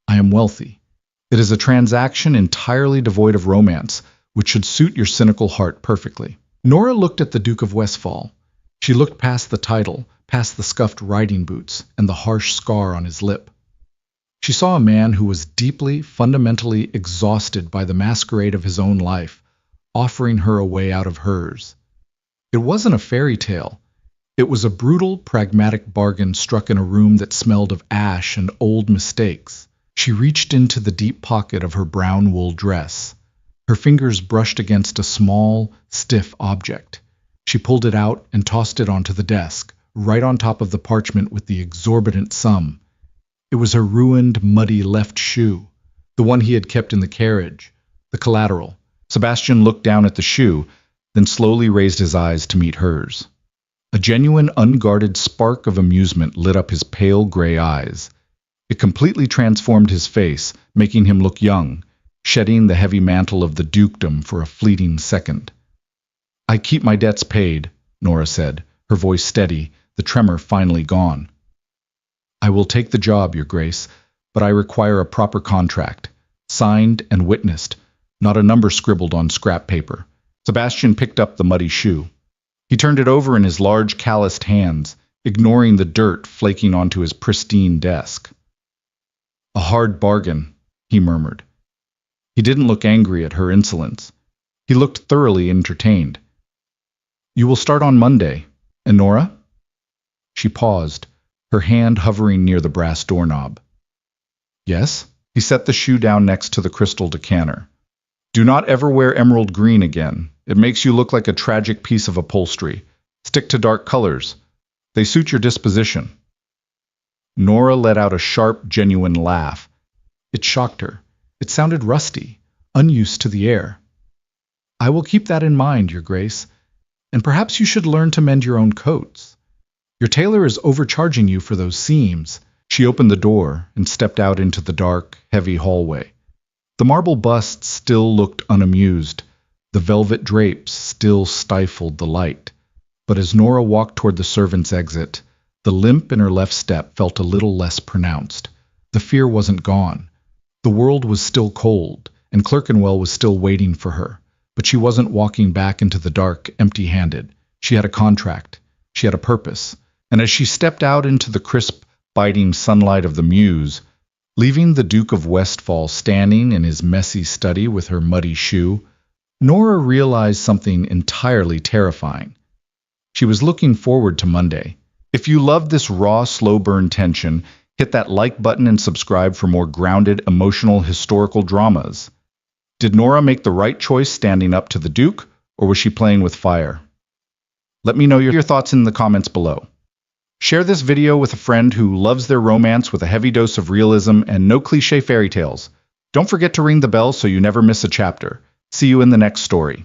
I am wealthy. It is a transaction entirely devoid of romance, which should suit your cynical heart perfectly. Nora looked at the Duke of Westphal. She looked past the title, past the scuffed riding boots, and the harsh scar on his lip. She saw a man who was deeply, fundamentally exhausted by the masquerade of his own life, offering her a way out of hers. It wasn't a fairy tale. It was a brutal, pragmatic bargain struck in a room that smelled of ash and old mistakes. She reached into the deep pocket of her brown wool dress. Her fingers brushed against a small, stiff object. She pulled it out and tossed it onto the desk, right on top of the parchment with the exorbitant sum. It was her ruined, muddy left shoe, the one he had kept in the carriage, the collateral. Sebastian looked down at the shoe, then slowly raised his eyes to meet hers. A genuine, unguarded spark of amusement lit up his pale gray eyes. It completely transformed his face, making him look young, shedding the heavy mantle of the dukedom for a fleeting second. I keep my debts paid, Nora said, her voice steady, the tremor finally gone. I will take the job, Your Grace, but I require a proper contract, signed and witnessed, not a number scribbled on scrap paper. Sebastian picked up the muddy shoe. He turned it over in his large, calloused hands, ignoring the dirt flaking onto his pristine desk. A hard bargain, he murmured. He didn't look angry at her insolence. He looked thoroughly entertained. You will start on Monday. And Nora? She paused, her hand hovering near the brass doorknob. Yes? He set the shoe down next to the crystal decanter. Do not ever wear emerald green again. It makes you look like a tragic piece of upholstery. Stick to dark colors. They suit your disposition. Nora let out a sharp, genuine laugh. It shocked her. It sounded rusty, unused to the air. I will keep that in mind, Your Grace, and perhaps you should learn to mend your own coats. Your tailor is overcharging you for those seams. She opened the door and stepped out into the dark, heavy hallway. The marble busts still looked unamused. The velvet drapes still stifled the light. But as Nora walked toward the servants' exit, the limp in her left step felt a little less pronounced. The fear wasn't gone. The world was still cold, and Clerkenwell was still waiting for her. But she wasn't walking back into the dark, empty-handed. She had a contract. She had a purpose. And as she stepped out into the crisp, biting sunlight of the mews, leaving the Duke of Westfall standing in his messy study with her muddy shoe, Nora realized something entirely terrifying. She was looking forward to Monday. If you loved this raw, slow-burn tension, hit that like button and subscribe for more grounded, emotional, historical dramas. Did Nora make the right choice standing up to the Duke, or was she playing with fire? Let me know your thoughts in the comments below. Share this video with a friend who loves their romance with a heavy dose of realism and no cliché fairy tales. Don't forget to ring the bell so you never miss a chapter. See you in the next story.